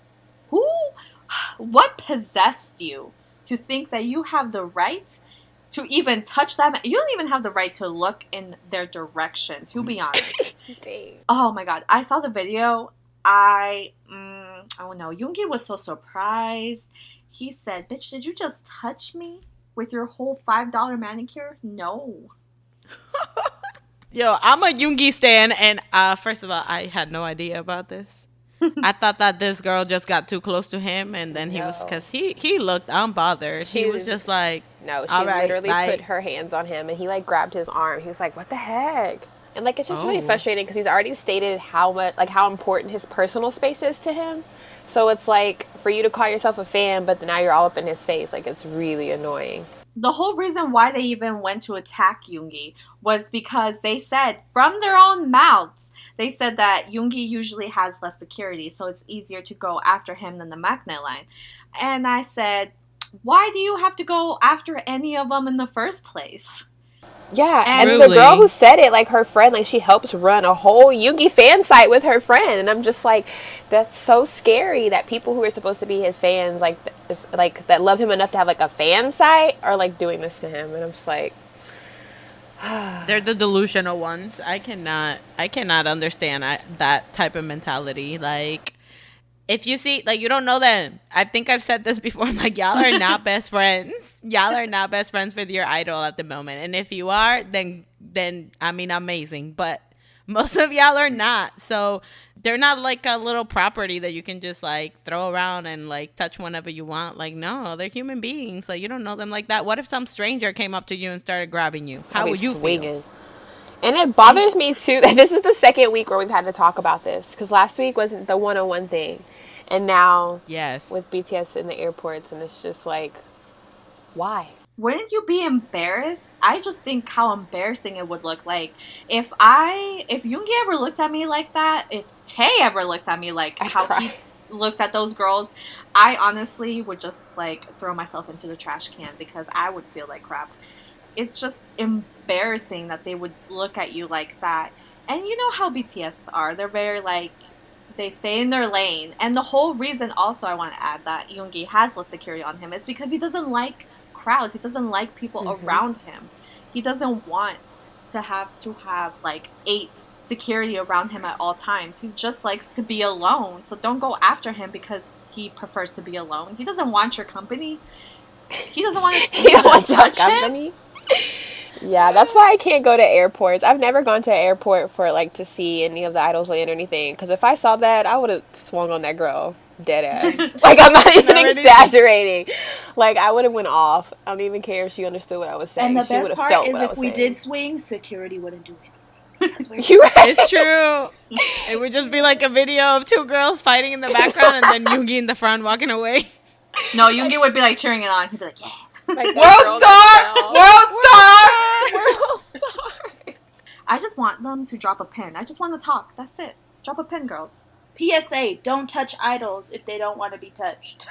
What possessed you to think that you have the right to even touch them? You don't even have the right to look in their direction, to be honest. Dang. Oh my god, I saw the video. I don't know. Yoongi was so surprised. He said, "Bitch, did you just touch me with your whole $5 manicure?" No. Yo, I'm a Yoongi stan, and first of all, I had no idea about this. I thought that this girl just got too close to him, and then because he looked unbothered. He was just like, no, she literally put her hands on him, and he like grabbed his arm. He was like, "What the heck?" And like it's just really frustrating because he's already stated how important his personal space is to him. So it's like for you to call yourself a fan, but now you're all up in his face. Like it's really annoying. The whole reason why they even went to attack Yoongi was because they said, from their own mouths, they said that Yoongi usually has less security, so it's easier to go after him than the Maknae line. And I said, why do you have to go after any of them in the first place? Yeah, and really? The girl who said it, like her friend, like she helps run a whole Yoongi fan site with her friend, and I'm just like, that's so scary that people who are supposed to be his fans, like that love him enough to have like a fan site, are like doing this to him, and I'm just like, they're the delusional ones. I cannot understand that type of mentality. Like, if you see, like, you don't know them. I think I've said this before. I'm like, y'all are not best friends. Y'all are not best friends with your idol at the moment. And if you are, then I mean, amazing. But most of y'all are not. So they're not like a little property that you can just like throw around and like touch whenever you want. Like, no, they're human beings. So you don't know them like that. What if some stranger came up to you and started grabbing you? How would you feel? And it bothers me too that this is the second week where we've had to talk about this, because last week wasn't the 101 thing. And now, with BTS in the airports, and it's just like, why? Wouldn't you be embarrassed? I just think how embarrassing it would look. Like, if Yoongi ever looked at me like that, if Tae ever looked at me like he looked at those girls, I honestly would just, like, throw myself into the trash can because I would feel like crap. it's just embarrassing that they would look at you like that. And you know how BTS are. They're very like, they stay in their lane. And the whole reason also I want to add that Yoongi has less security on him is because he doesn't like crowds. He doesn't like people around him. He doesn't want to have like 8 security around him at all times. He just likes to be alone. So don't go after him because he prefers to be alone. He doesn't want your company. He doesn't want to. You don't want your company. Yeah, that's why I can't go to airports. I've never gone to an airport for like to see any of the idols land or anything. Because if I saw that, I would have swung on that girl dead ass. Like, I'm not even exaggerating. Like, I would have went off. I don't even care if she understood what I was saying. And the she best part felt is what I if was we saying. did swing, security wouldn't do anything. You right. It's true. It would just be like a video of 2 girls fighting in the background and then Yoongi in the front walking away. No, Yoongi would be like cheering it on. He'd be like, yeah. Like World star! World star! I just want them to drop a pin. I just want to talk. That's it. Drop a pin, girls. PSA, don't touch idols if they don't want to be touched.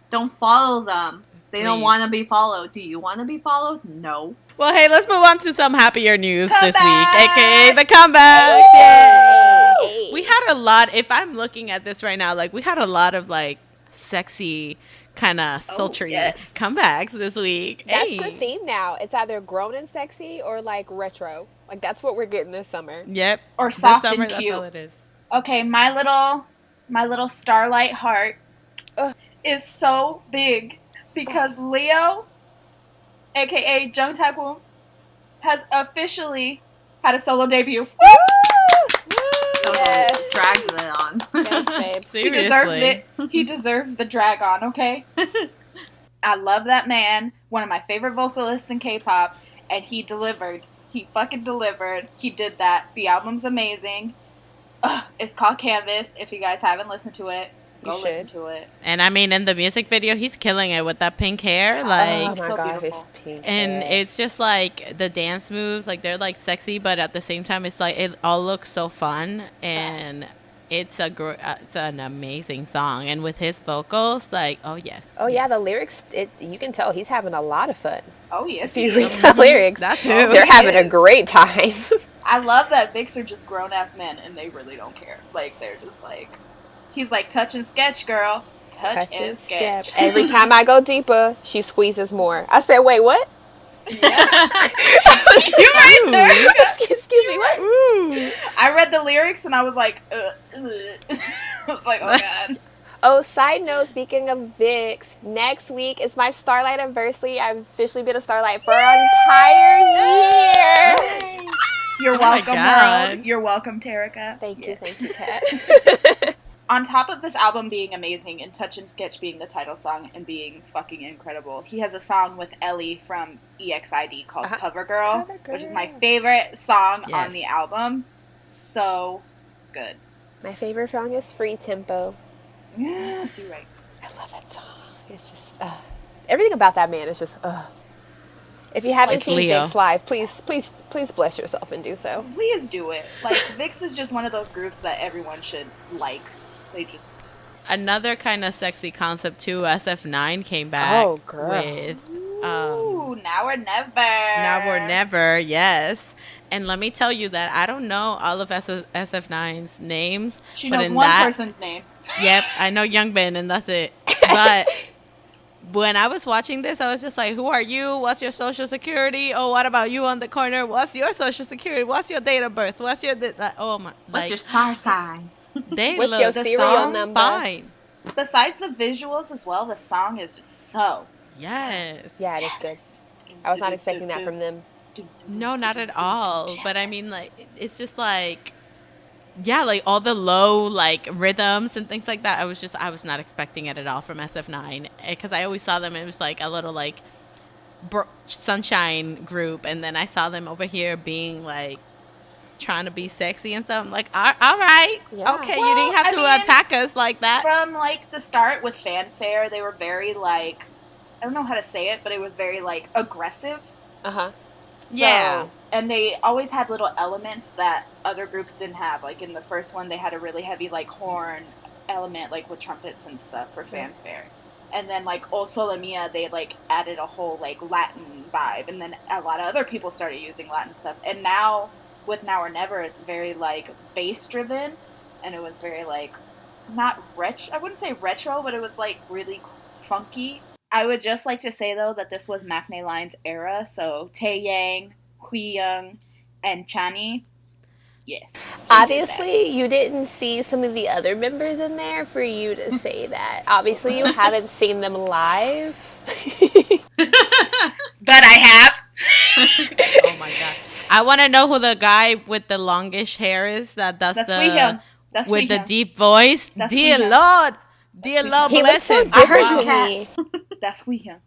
Don't follow them. They don't Please. want to be followed. Do you want to be followed? No. Well, hey, let's move on to some happier news this week, Comebacks! aka the comebacks. Yay! Hey. We had a lot. If I'm looking at this right now, like we had a lot of like sexy, kind of sultry yes. comebacks this week. That's Hey. the theme now. It's either grown and sexy or like retro. Like that's what we're getting this summer. Yep. Or This soft summer, and that's cute. all it is. Okay, my little starlight heart Ugh. is so big because Leo, aka Jung Tae-woon, has officially had a solo debut. Yes. Dragged it on. Yes, babe. He deserves it. He deserves the drag on, okay? I love that man, one of my favorite vocalists in K-pop, and he delivered. He fucking delivered. He did that. The album's amazing. It's called Canvas. If you guys haven't listened to it, go listen to it. And I mean, in the music video, he's killing it with that pink hair, like. Oh my so god, beautiful. his pink And hair. it's just like the dance moves, like they're like sexy, but at the same time, it's like it all looks so fun, and it's it's an amazing song. And with his vocals, like, oh yes, Oh yeah, the lyrics. You can tell he's having a lot of fun. Oh, yes. If you read the lyrics, That too. they're having a great time. I love that Vicks are just grown-ass men, and they really don't care. Like, they're just like... He's like, touch and sketch, girl. Touch and sketch. Every time I go deeper, she squeezes more. I said, wait, what? You right there. Excuse me, what? Ooh. I read the lyrics, and I was like, ugh. I was like, oh, God. Oh, side note, speaking of Vicks, next week is my Starlight anniversary. I've officially been a Starlight for an entire year. You're Oh my welcome, God. world. You're welcome, Terica. Thank you, Yes. Kat. On top of this album being amazing and Touch and Sketch being the title song and being fucking incredible, he has a song with Ellie from EXID called Cover Girl, which is my favorite song Yes. on the album. So good. My favorite song is Free Tempo. Yes, you're right. I love that song. It's just everything about that man is just. If you haven't Like seen Leo. Vicks live, please bless yourself and do so. Please do it. Like, Vicks is just one of those groups that everyone should like. They just... Another kind of sexy concept too. SF9 came back Oh, girl. with Ooh, now or never. Now or Never, yes. And let me tell you that I don't know all of SF9's names. She but knows in one that, person's name. Yep, I know Youngbin, and that's it. But when I was watching this, I was just like, who are you? What's your social security? Oh, what about you on the corner? What's your social security? What's your date of birth? What's your... oh, my... What's your star sign? They What's look your the serial song number? fine. Besides the visuals as well, the song is just so... Yes. Yeah, it is good. I was not expecting that from them. No, not at all. But I mean, like, it's just like, yeah, like all the low like rhythms and things like that. I was not expecting it at all from SF9 because I always saw them. It was like a little like sunshine group, and then I saw them over here being like trying to be sexy and stuff. I'm like, all right, Yeah. okay, Well, you didn't have I to mean, attack us like that. From, like, the start with Fanfare, they were very, like... I don't know how to say it, but it was very, like, aggressive. Uh-huh. Yeah. And they always had little elements that other groups didn't have. Like, in the first one, they had a really heavy, like, horn element, like, with trumpets and stuff for Fanfare. And then like O Sole Mia, they like added a whole like Latin vibe, and then a lot of other people started using Latin stuff. And now with Now or Never, it's very like bass driven, and it was very like not retro. I wouldn't say retro, but it was like really funky. I would just like to say though that this was Maknae Line's era. So Taeyang, Huiyoung, and Chani. Yes. Obviously, you didn't see some of the other members in there for you to say that. Obviously, you haven't seen them live. But I have. Oh my god! I want to know who the guy with the longish hair is. That's the Huiyoung. That's with the Huiyoung. deep voice. That's Dear Huiyoung. Lord, dear Lord, He looks bless so him. different heard to you, me. That's Huiyoung.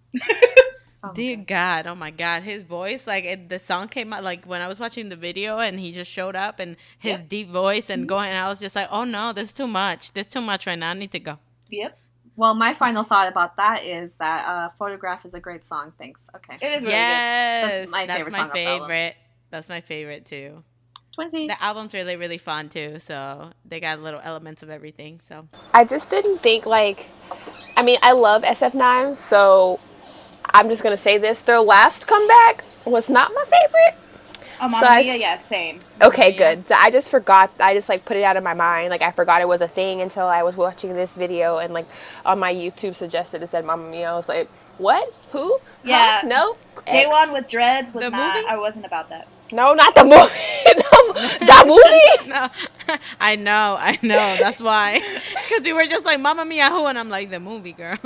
Dear God, oh my God, his voice, like the song came out, like when I was watching the video and he just showed up and his deep voice and going, I was just like, oh no, this is too much. This is too much right now. I need to go. Yep. Well, my final thought about that is that Photograph is a great song. Thanks. Okay. It is really good. Yes, That's my favorite song of the album. favorite. That's my favorite too. Twinsies. The album's really, really fun too. So they got little elements of everything. So I just didn't think like, I mean, I love SF9, so I'm just gonna say this: their last comeback was not my favorite. Oh, So Mamma I- Mia, yeah, same. Okay, Yeah. good. I just forgot. I just like put it out of my mind. Like I forgot it was a thing until I was watching this video and like on my YouTube suggested it said Mamma Mia. I was like, what? Who? Yeah. Huh? No. Day1 with dreads was The not. movie? I wasn't about that. No, not the movie. The movie. no, I know. That's why. Because you were just like Mamma Mia, who? And I'm like the movie girl.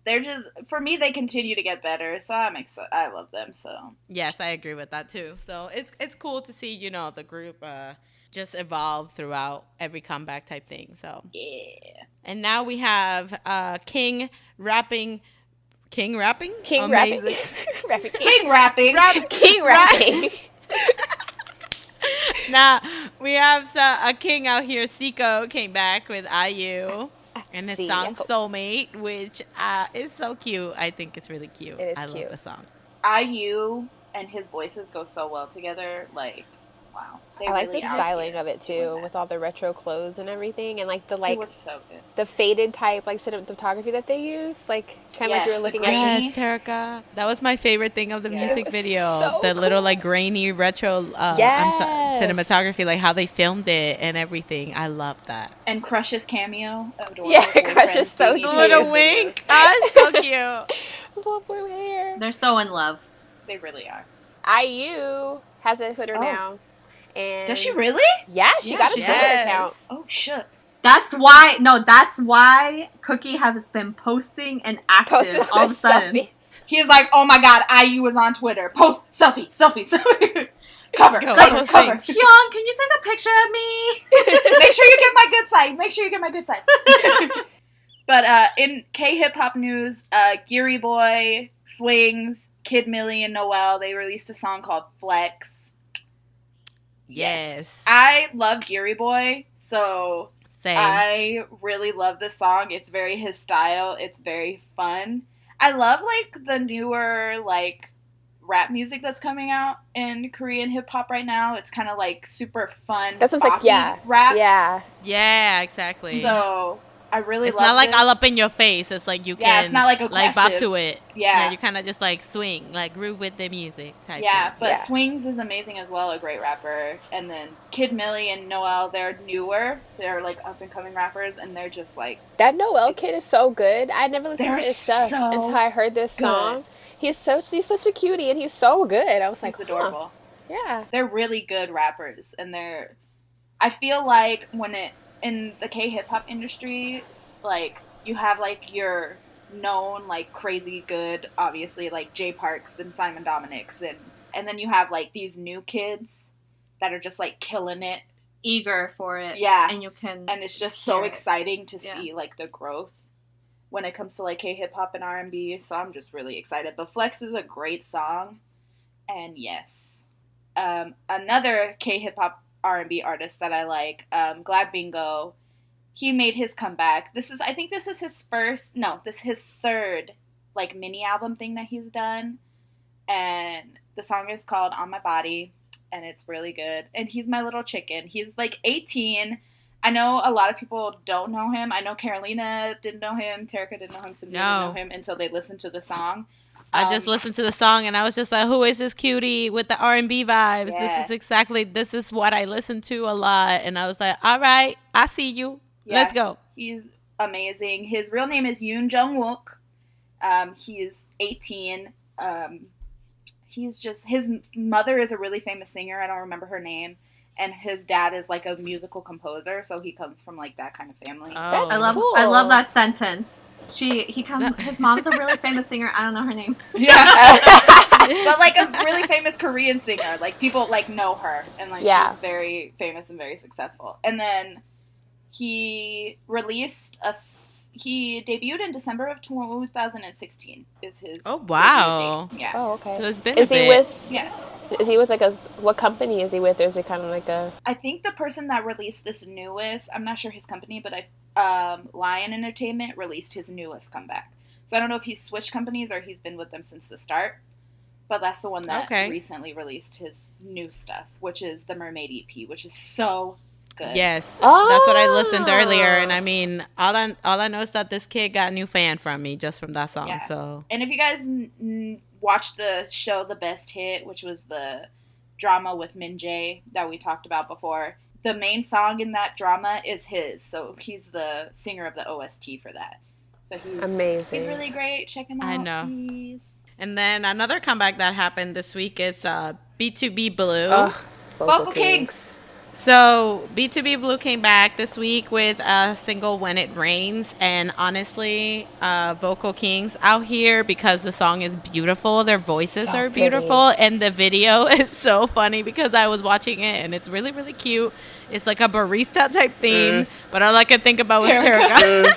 They're just, for me, they continue to get better, so I'm excited. I love them, so. Yes, I agree with that too. So it's cool to see, the group just evolve throughout every comeback type thing. So Yeah. and now we have King rapping. King rapping. Amazing. Rapping. King rapping. King rapping. Now we have a king out here. Siko came back with IU and the song "Soulmate," which is so cute. I think it's really cute. It is I cute. love the song. IU and his voices go so well together. Like, wow. They I like really the out styling here of it doing too, that. with all the retro clothes and everything, and like the It was so good. the faded type like cinematography that they use, like kind of like you were Yes, looking the at. grainy. Yes, Terika. That was my favorite thing of the Yeah. music It was video. so The little cool. like grainy retro Yes. cinematography, like how they filmed it and everything. I love that. And Crush's cameo. Adorable Yeah, boyfriend Crush is so TV cute. Little videos. wink. Oh, so cute. Little blue hair. They're so in love. They really are. IU has a Twitter Oh. now, and Does she really? Yeah, she Yeah, got a she Twitter does. account. Oh, shit. That's why Cookie has been posting and active Posted all of a sudden. selfies. He's like, oh my god, IU was on Twitter. Post, selfie. cover, Go, cover, post cover. things. Hyun, can you take a picture of me? Make sure you get my good side. But in K-hip hop news, Geary Boy, Swings, Kid Millie, and Noel, they released a song called Flex. Yes. I love Geary Boy, so Same. I really love this song. It's very his style. It's very fun. I love like the newer like rap music that's coming out in Korean hip hop right now. It's kind of like super fun. That's what's like, boppy yeah, rap. yeah. Yeah, exactly. So I really it's love not like this. all up in your face. It's like you Yeah, can it's not like like bop aggressive. to it. Yeah. you kind of just like swing, like groove with the music type. Yeah, thing. but Yeah. Swings is amazing as well, a great rapper. And then Kid Millie and Noel, they're newer. They're like up and coming rappers, and they're just like That Noel It's- kid is so good. I never listened They're to his stuff so until I heard this good. song. He's such a cutie, and he's so good. I was like, it's adorable. Yeah. They're really good rappers, and I feel like in the K hip hop industry, like you have like your known like crazy good, obviously like Jay Parks and Simon Dominics, and then you have like these new kids that are just like killing it, Eager for it. Yeah. And you can. and it's just so Hear it. exciting to Yeah. see like the growth when it comes to like K hip hop and R&B. So I'm just really excited. But Flex is a great song, and yes. Another K-hip hop R&B artist that I like, Glad Bingo, he made his comeback. I think this is his his third like mini album thing that he's done, and the song is called On My Body, and it's really good. And he's my little chicken. He's like 18. I know a lot of people don't know him. I know Carolina didn't know him. Terika didn't know him. Cynthia didn't know him until they listened to the song. I just listened to the song and I was just like, who is this cutie with the R&B vibes? Yeah. This is what I listen to a lot. And I was like, all right, I see you. Yeah, Let's go. He's amazing. His real name is Yoon Jung-wook. He is 18. His mother is a really famous singer. I don't remember her name. And his dad is like a musical composer, so he comes from like that kind of family. Oh. I love that sentence. His mom's a really famous singer. I don't know her name. Yeah. But like a really famous Korean singer. Like people like know her and like she's very famous and very successful. And then he debuted in December of 2016 is his Oh wow. debut date. Yeah. Oh, okay. So it's been Is a he bit. with? Yeah. Is he with like what company is he with? Or is it kind of like a? I think the person that released this newest, I'm not sure his company, but Lion Entertainment released his newest comeback. So I don't know if he's switched companies or he's been with them since the start. But that's the one that recently released his new stuff, which is the Mermaid EP, which is so good. Yes, that's what I listened earlier, and I mean, all I know is that this kid got a new fan from me just from that song. Yeah. So, and if you guys watched the show The Best Hit, which was the drama with Min Jae that we talked about before, the main song in that drama is his. So he's the singer of the OST for that. So he's amazing. He's really great. Check him out. I know. Please. And then another comeback that happened this week is B2B Blue. Vocal Kings. So B2B Blue came back this week with a single When It Rains, and honestly, Vocal Kings out here because the song is beautiful. Their voices are beautiful, and the video is so funny because I was watching it and it's really, really cute. It's like a barista type theme, but all I could think about was Terika.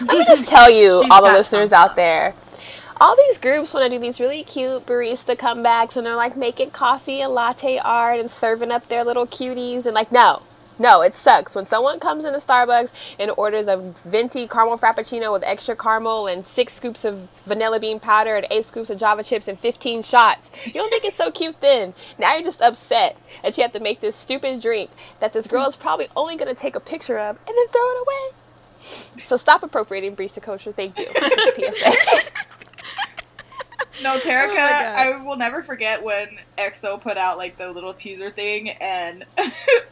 Let me just tell you, all the listeners out there, all these groups want to do these really cute barista comebacks, and they're like making coffee and latte art and serving up their little cuties, and like, no, it sucks. When someone comes into Starbucks and orders a venti caramel frappuccino with extra caramel and 6 scoops of vanilla bean powder and 8 scoops of Java chips and 15 shots, you don't think it's so cute then. Now you're just upset that you have to make this stupid drink that this girl is probably only going to take a picture of and then throw it away. So stop appropriating barista culture. Thank you. PSA. No, Terika, I will never forget when EXO put out like the little teaser thing and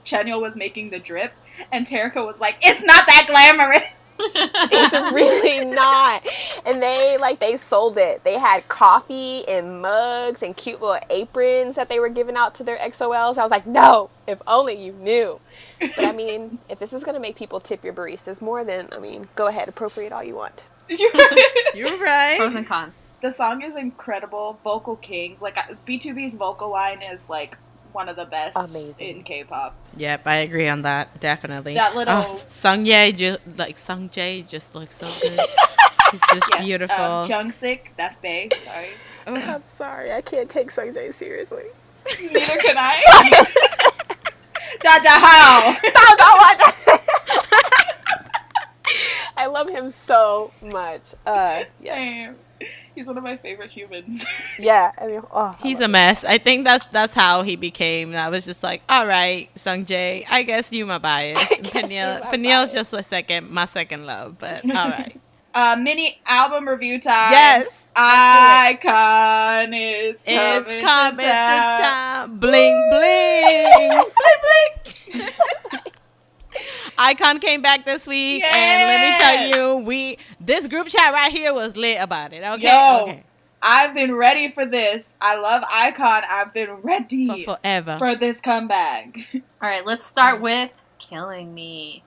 Chanyeol was making the drip and Terika was like, it's not that glamorous. It's really not. And they sold it. They had coffee and mugs and cute little aprons that they were giving out to their XOLs. I was like, no, if only you knew. But I mean, if this is going to make people tip your baristas more, then, I mean, go ahead, appropriate all you want. You're right. Pros and cons. The song is incredible. Vocal Kings. Like, B2B's vocal line is, like, one of the best in K-pop. Yep, I agree on that. Definitely. That little... Sungjae just looks so good. He's just beautiful. Hyungsik, that's Bae. Sorry. I'm sorry. I can't take Sungjae seriously. Neither can I. Jaja Hao. I love him so much. Same. He's one of my favorite humans. Yeah. I mean, he's a mess. I think that's how he became. I was just like, all right, Sungjae, I guess you my bias. Peniel's just my second love, but all right. Mini album review time. Yes. iKon is coming to town. Bling, bling. Bling, bling. iKon came back this week, and let me tell you, this group chat right here was lit about it. Okay, okay. I've been ready for this. I love iKon. I've been ready for forever for this comeback. All right, let's start with "Killing Me."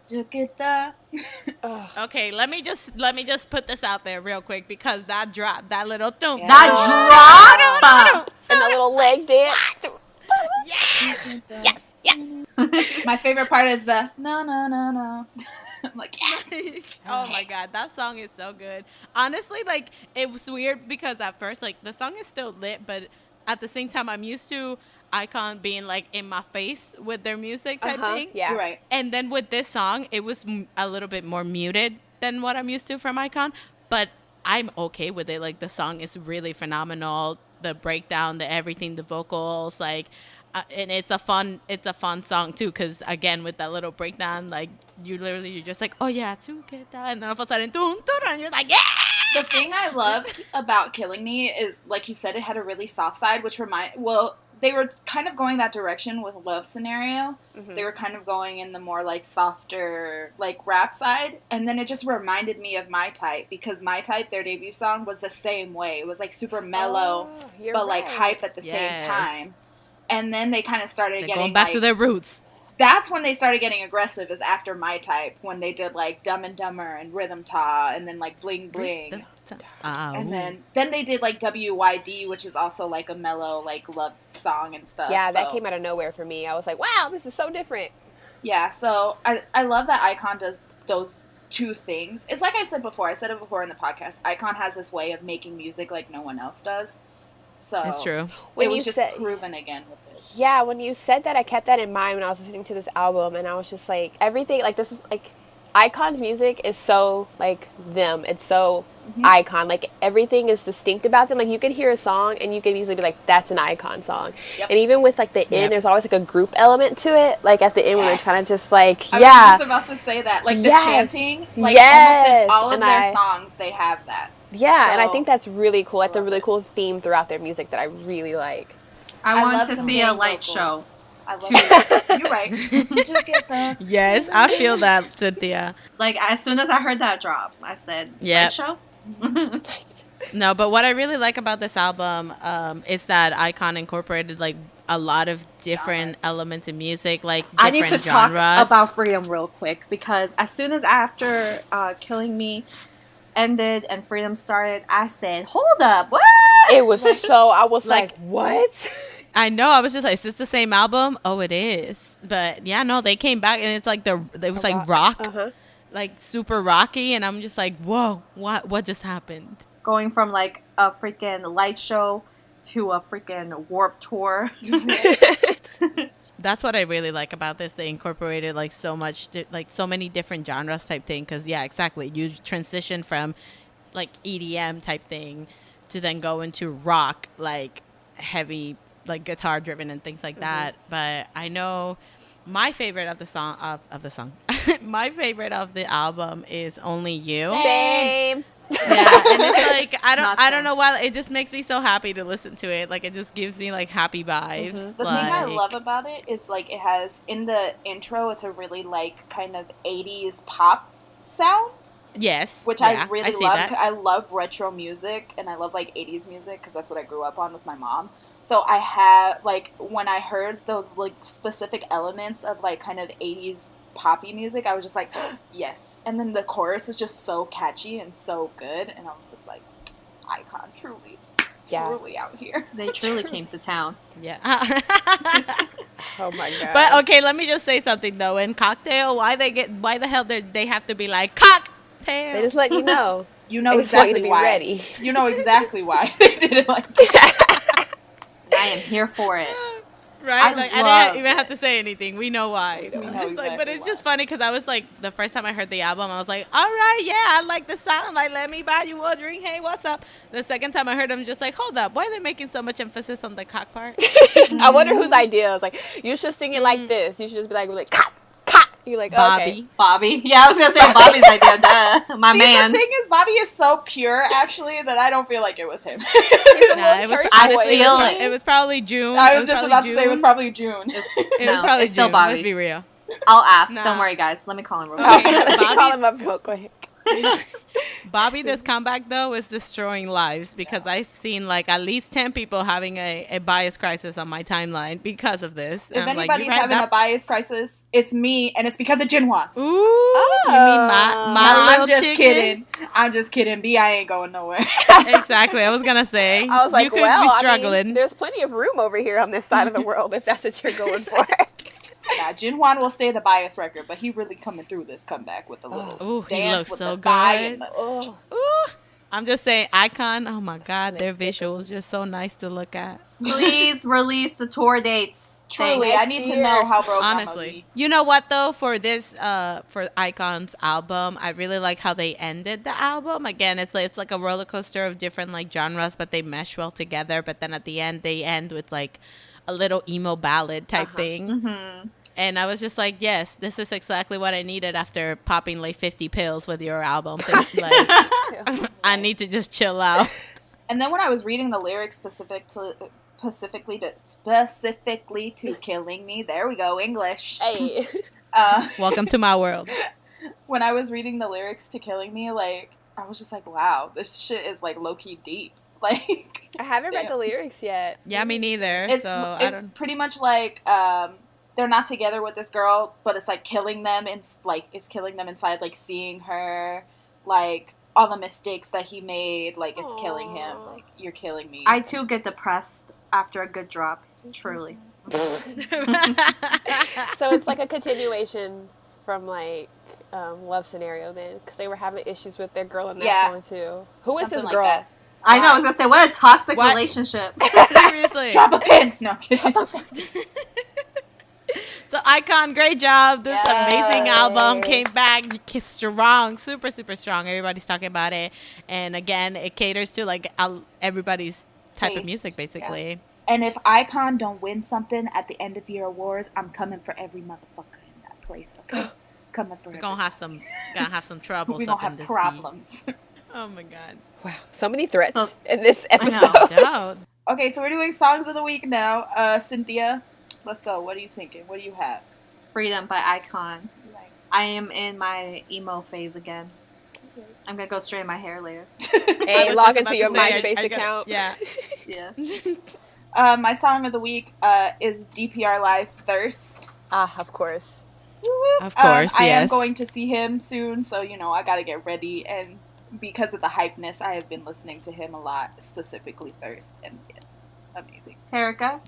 Okay, let me just put this out there real quick because that drop, that little thump, and that little leg dance. Yes. My favorite part is the no. I'm like, yes. Oh my god, that song is so good. Honestly, like, it was weird because at first, like, the song is still lit, but at the same time, I'm used to iKon being like in my face with their music type thing. Yeah, you're right. And then with this song, it was a little bit more muted than what I'm used to from iKon, but I'm okay with it. Like, the song is really phenomenal. The breakdown, the everything, the vocals, like, and it's a fun song too, because again with that little breakdown, like you're just like, oh yeah, to get that, and then all of a sudden, dun, dun, and you're like, yeah. The thing I loved about Killing Me is, like you said, it had a really soft side, which they were kind of going that direction with Love Scenario. Mm-hmm. They were kind of going in the more, like, softer, like, rap side. And then it just reminded me of My Type, because My Type, their debut song, was the same way. It was, like, super mellow, but, like, hype at the same time. And then they kind of started getting, going back to their roots. That's when they started getting aggressive, is after My Type, when they did, like, Dumb and Dumber and Rhythm Ta, and then, like, Bling Bling. And then they did, like, WYD, which is also, like, a mellow, like, love song and stuff. Yeah, that came out of nowhere for me. I was like, wow, this is so different. Yeah, so I love that iKon does those two things. It's like I said before. I said it before in the podcast. iKon has this way of making music like no one else does. So it's true. When it was just proven again with this. Yeah, when you said that, I kept that in mind when I was listening to this album, and I was just like, everything, like, this is, like, iKon's music is so, like, them. It's so iKon. Like, everything is distinct about them. Like, you could hear a song, and you could easily be like, that's an iKon song. Yep. And even with, like, the end, there's always, like, a group element to it. Like, at the end, when they're kind of just, like, I was just about to say that. Like, the chanting. Like, almost in all of their songs, they have that. Yeah, and I think that's really cool. That's a really cool theme throughout their music that I really like. I want to see a light show. I love it. You're right. Yes, I feel that, Cynthia. Like, as soon as I heard that drop, I said, light show? No, but what I really like about this album is that iKon incorporated, like, a lot of different elements in music, like different I need to genres. talk about Freedom real quick, because as soon as after Killing Me ended and Freedom started, I said, hold up, what? It was so, I was like, what? I know, I was just like, is this the same album? Oh, it is. But yeah, no, they came back, and it's like it was like rock, like super rocky, and I'm just like, whoa, what just happened? Going from like a freaking light show to a freaking Warped Tour. That's what I really like about this. They incorporated like so much, like so many different genres type thing. Because yeah, exactly. You transition from like EDM type thing to then go into rock, like heavy, like guitar driven and things like that. But I know my favorite of the song my favorite of the album is Only You. Same. Yeah, and it's like I don't know why, it just makes me so happy to listen to it. Like, it just gives me like happy vibes. The thing I love about it is like it has in the intro, it's a really like kind of 80s pop sound. Yes, which I really love. I love retro music, and I love like 80s music because that's what I grew up on with my mom. So I have like, when I heard those like specific elements of like kind of 80s poppy music, I was just like, yes. And then the chorus is just so catchy and so good, and I was just like, iKon, truly out here. They truly came to town. Yeah. Oh my god. But okay, let me just say something though. In Cocktail, why the hell they have to be like cocktail? They just let you know. You know exactly why. Ready. You know exactly why they did it like that. I am here for it. Right? I didn't even have to say anything. We know why. But it's just funny because I was like, the first time I heard the album, I was like, all right, yeah, I like the sound. Like, let me buy you a drink. Hey, what's up? The second time I heard them, just like, hold up. Why are they making so much emphasis on the cock part? I wonder whose idea. I was like, you should sing it like this. You should just be like cock, cock. You're like, Bobby. Okay. Bobby. Yeah, I was going to say Bobby's idea. Duh. My man. The thing is, Bobby is so pure, actually, that I don't feel like it was him. It was probably June. I was just about to say it was probably June. It was probably June. Let's be real. I'll ask. Don't worry, guys. Let me call him real quick. Let me call him up real quick. Bobby, this comeback though is destroying lives, because I've seen like at least 10 people having a bias crisis on my timeline because of this. If anybody's having a bias crisis, it's me, and it's because of Jinhwa. Ooh, you mean my little just chicken? kidding. I'm just kidding. B, I ain't going nowhere. Exactly. I was gonna say. I was like, you could be struggling. I mean, there's plenty of room over here on this side of the world if that's what you're going for. Yeah, Jinhwan will stay the bias record, but he really coming through this comeback with the little dance with the thigh and the I'm just saying, iKon, oh my god, their visuals just so nice to look at. Please release the tour dates. Truly, I need to know how broke honestly. You know what though, for this for iKon's album, I really like how they ended the album. Again, it's like a roller coaster of different like genres, but they mesh well together. But then at the end, they end with like a little emo ballad type thing. Mm-hmm. And I was just like, yes, this is exactly what I needed after popping like 50 pills with your album. Like, I need to just chill out. And then when I was reading the lyrics specifically to Killing Me, there we go, English. Hey. Welcome to my world. When I was reading the lyrics to Killing Me, like, I was just like, wow, this shit is like low-key deep. Like, I haven't read the lyrics yet. Yeah, me neither. it's So pretty much like they're not together with this girl, but it's like killing them, and like it's killing them inside, like seeing her, like all the mistakes that he made, like it's killing him. Like, you're killing me. I too get depressed after a good drop. Truly. So it's like a continuation from like Love Scenario then, because they were having issues with their girl in that song too. Who is Something this like girl? that. I know. I was gonna say, what a toxic What? relationship. seriously. Drop a pin. No, I'm kidding. So iKon, great job. This amazing Yay. album came back strong, super, super strong. Everybody's talking about it. And again, it caters to like everybody's type of Taste, music, basically. And if iKon don't win something at the end of year awards, I'm coming for every motherfucker in that place. Okay, coming for. We're gonna have some troubles. We're up gonna in have this problems. beat. Oh my god. Wow, so many threats So- in this I know. episode. No. Okay, so we're doing songs of the week now. Cynthia, let's go. What are you thinking? What do you have? Freedom by iKon. I am in my emo phase again. I'm gonna go straight in my hair later. I Hey, was log just into your about to say, MySpace I got- account. Yeah. Yeah. My song of the week is DPR Live Thirst. Ah, of course. Of course, I am yes. going to see him soon, so I gotta get ready. And because of the hypeness, I have been listening to him a lot, specifically Thirst, and it's amazing. Terica.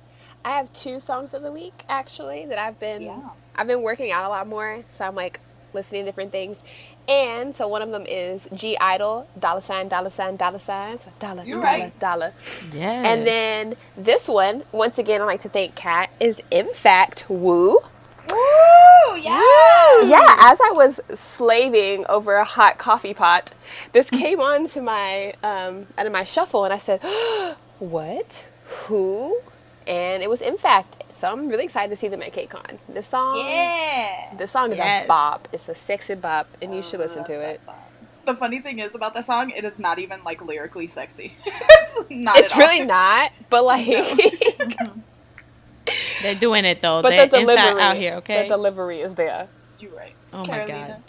I have 2 songs of the week actually that I've been Yeah. working out a lot more, so I'm like listening to different things. And so one of them is G Idol, $, $, $, so dollar, You're dollar, right. dollar. Yeah. And then this one, once again, I'd like to thank Kat, is In Fact Woo. Woo! Yeah! Yeah, as I was slaving over a hot coffee pot, this came on to my out of my shuffle, and I said, "What? Who?" And it was In Fact. So I'm really excited to see them at KCON. This song, Yeah! is Yes. a bop. It's a sexy bop, and you should listen to it. The funny thing is about that song, it is not even like lyrically sexy. It's not. It's at really all. not, but like, They're doing it though. but They're the in fact delivery out here, okay? the delivery is there. You're right. Oh my Carolina. god.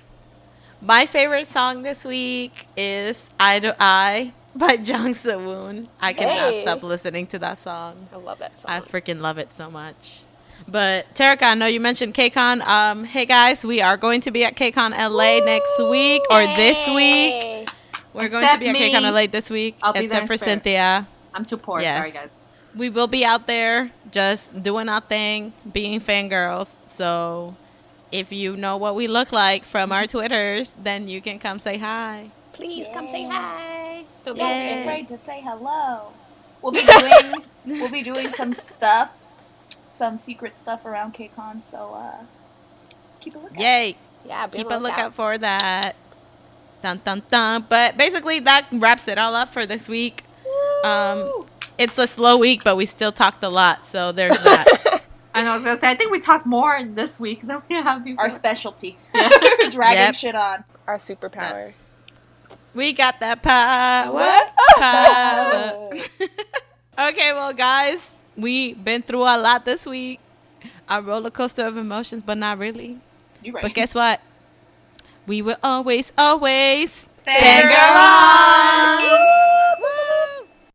My favorite song this week is Eye to Eye by Jung Soo-woon. I cannot Hey. stop listening to that song. I love that song. I freaking love it so much. But Terica, I know you mentioned KCON. Hey guys, we are going to be at KCON LA next week or this week. We're going to Except be at me. KCON LA this week, I'll be there except in for spirit. Cynthia. I'm too poor. Yes. Sorry, guys. We will be out there just doing our thing, being fangirls. So if you know what we look like from our Twitters, then you can come say hi. Please come say hi. Don't Yay. be afraid to say hello. We'll be doing some stuff, some secret stuff around KCON. So keep a lookout. Yay. Yeah, be Keep on a the lookout for that. Dun, dun, dun. But basically, that wraps it all up for this week. It's a slow week, but we still talked a lot. So there's that. I know. I was gonna say. I think we talked more this week than we have before. Our specialty, dragging Yep. shit on. Our superpower. We got that power. Power. Okay, well, guys, we've been through a lot this week. A roller coaster of emotions, but not really. You right. But guess what? We will always, always Fangirl fangirl on.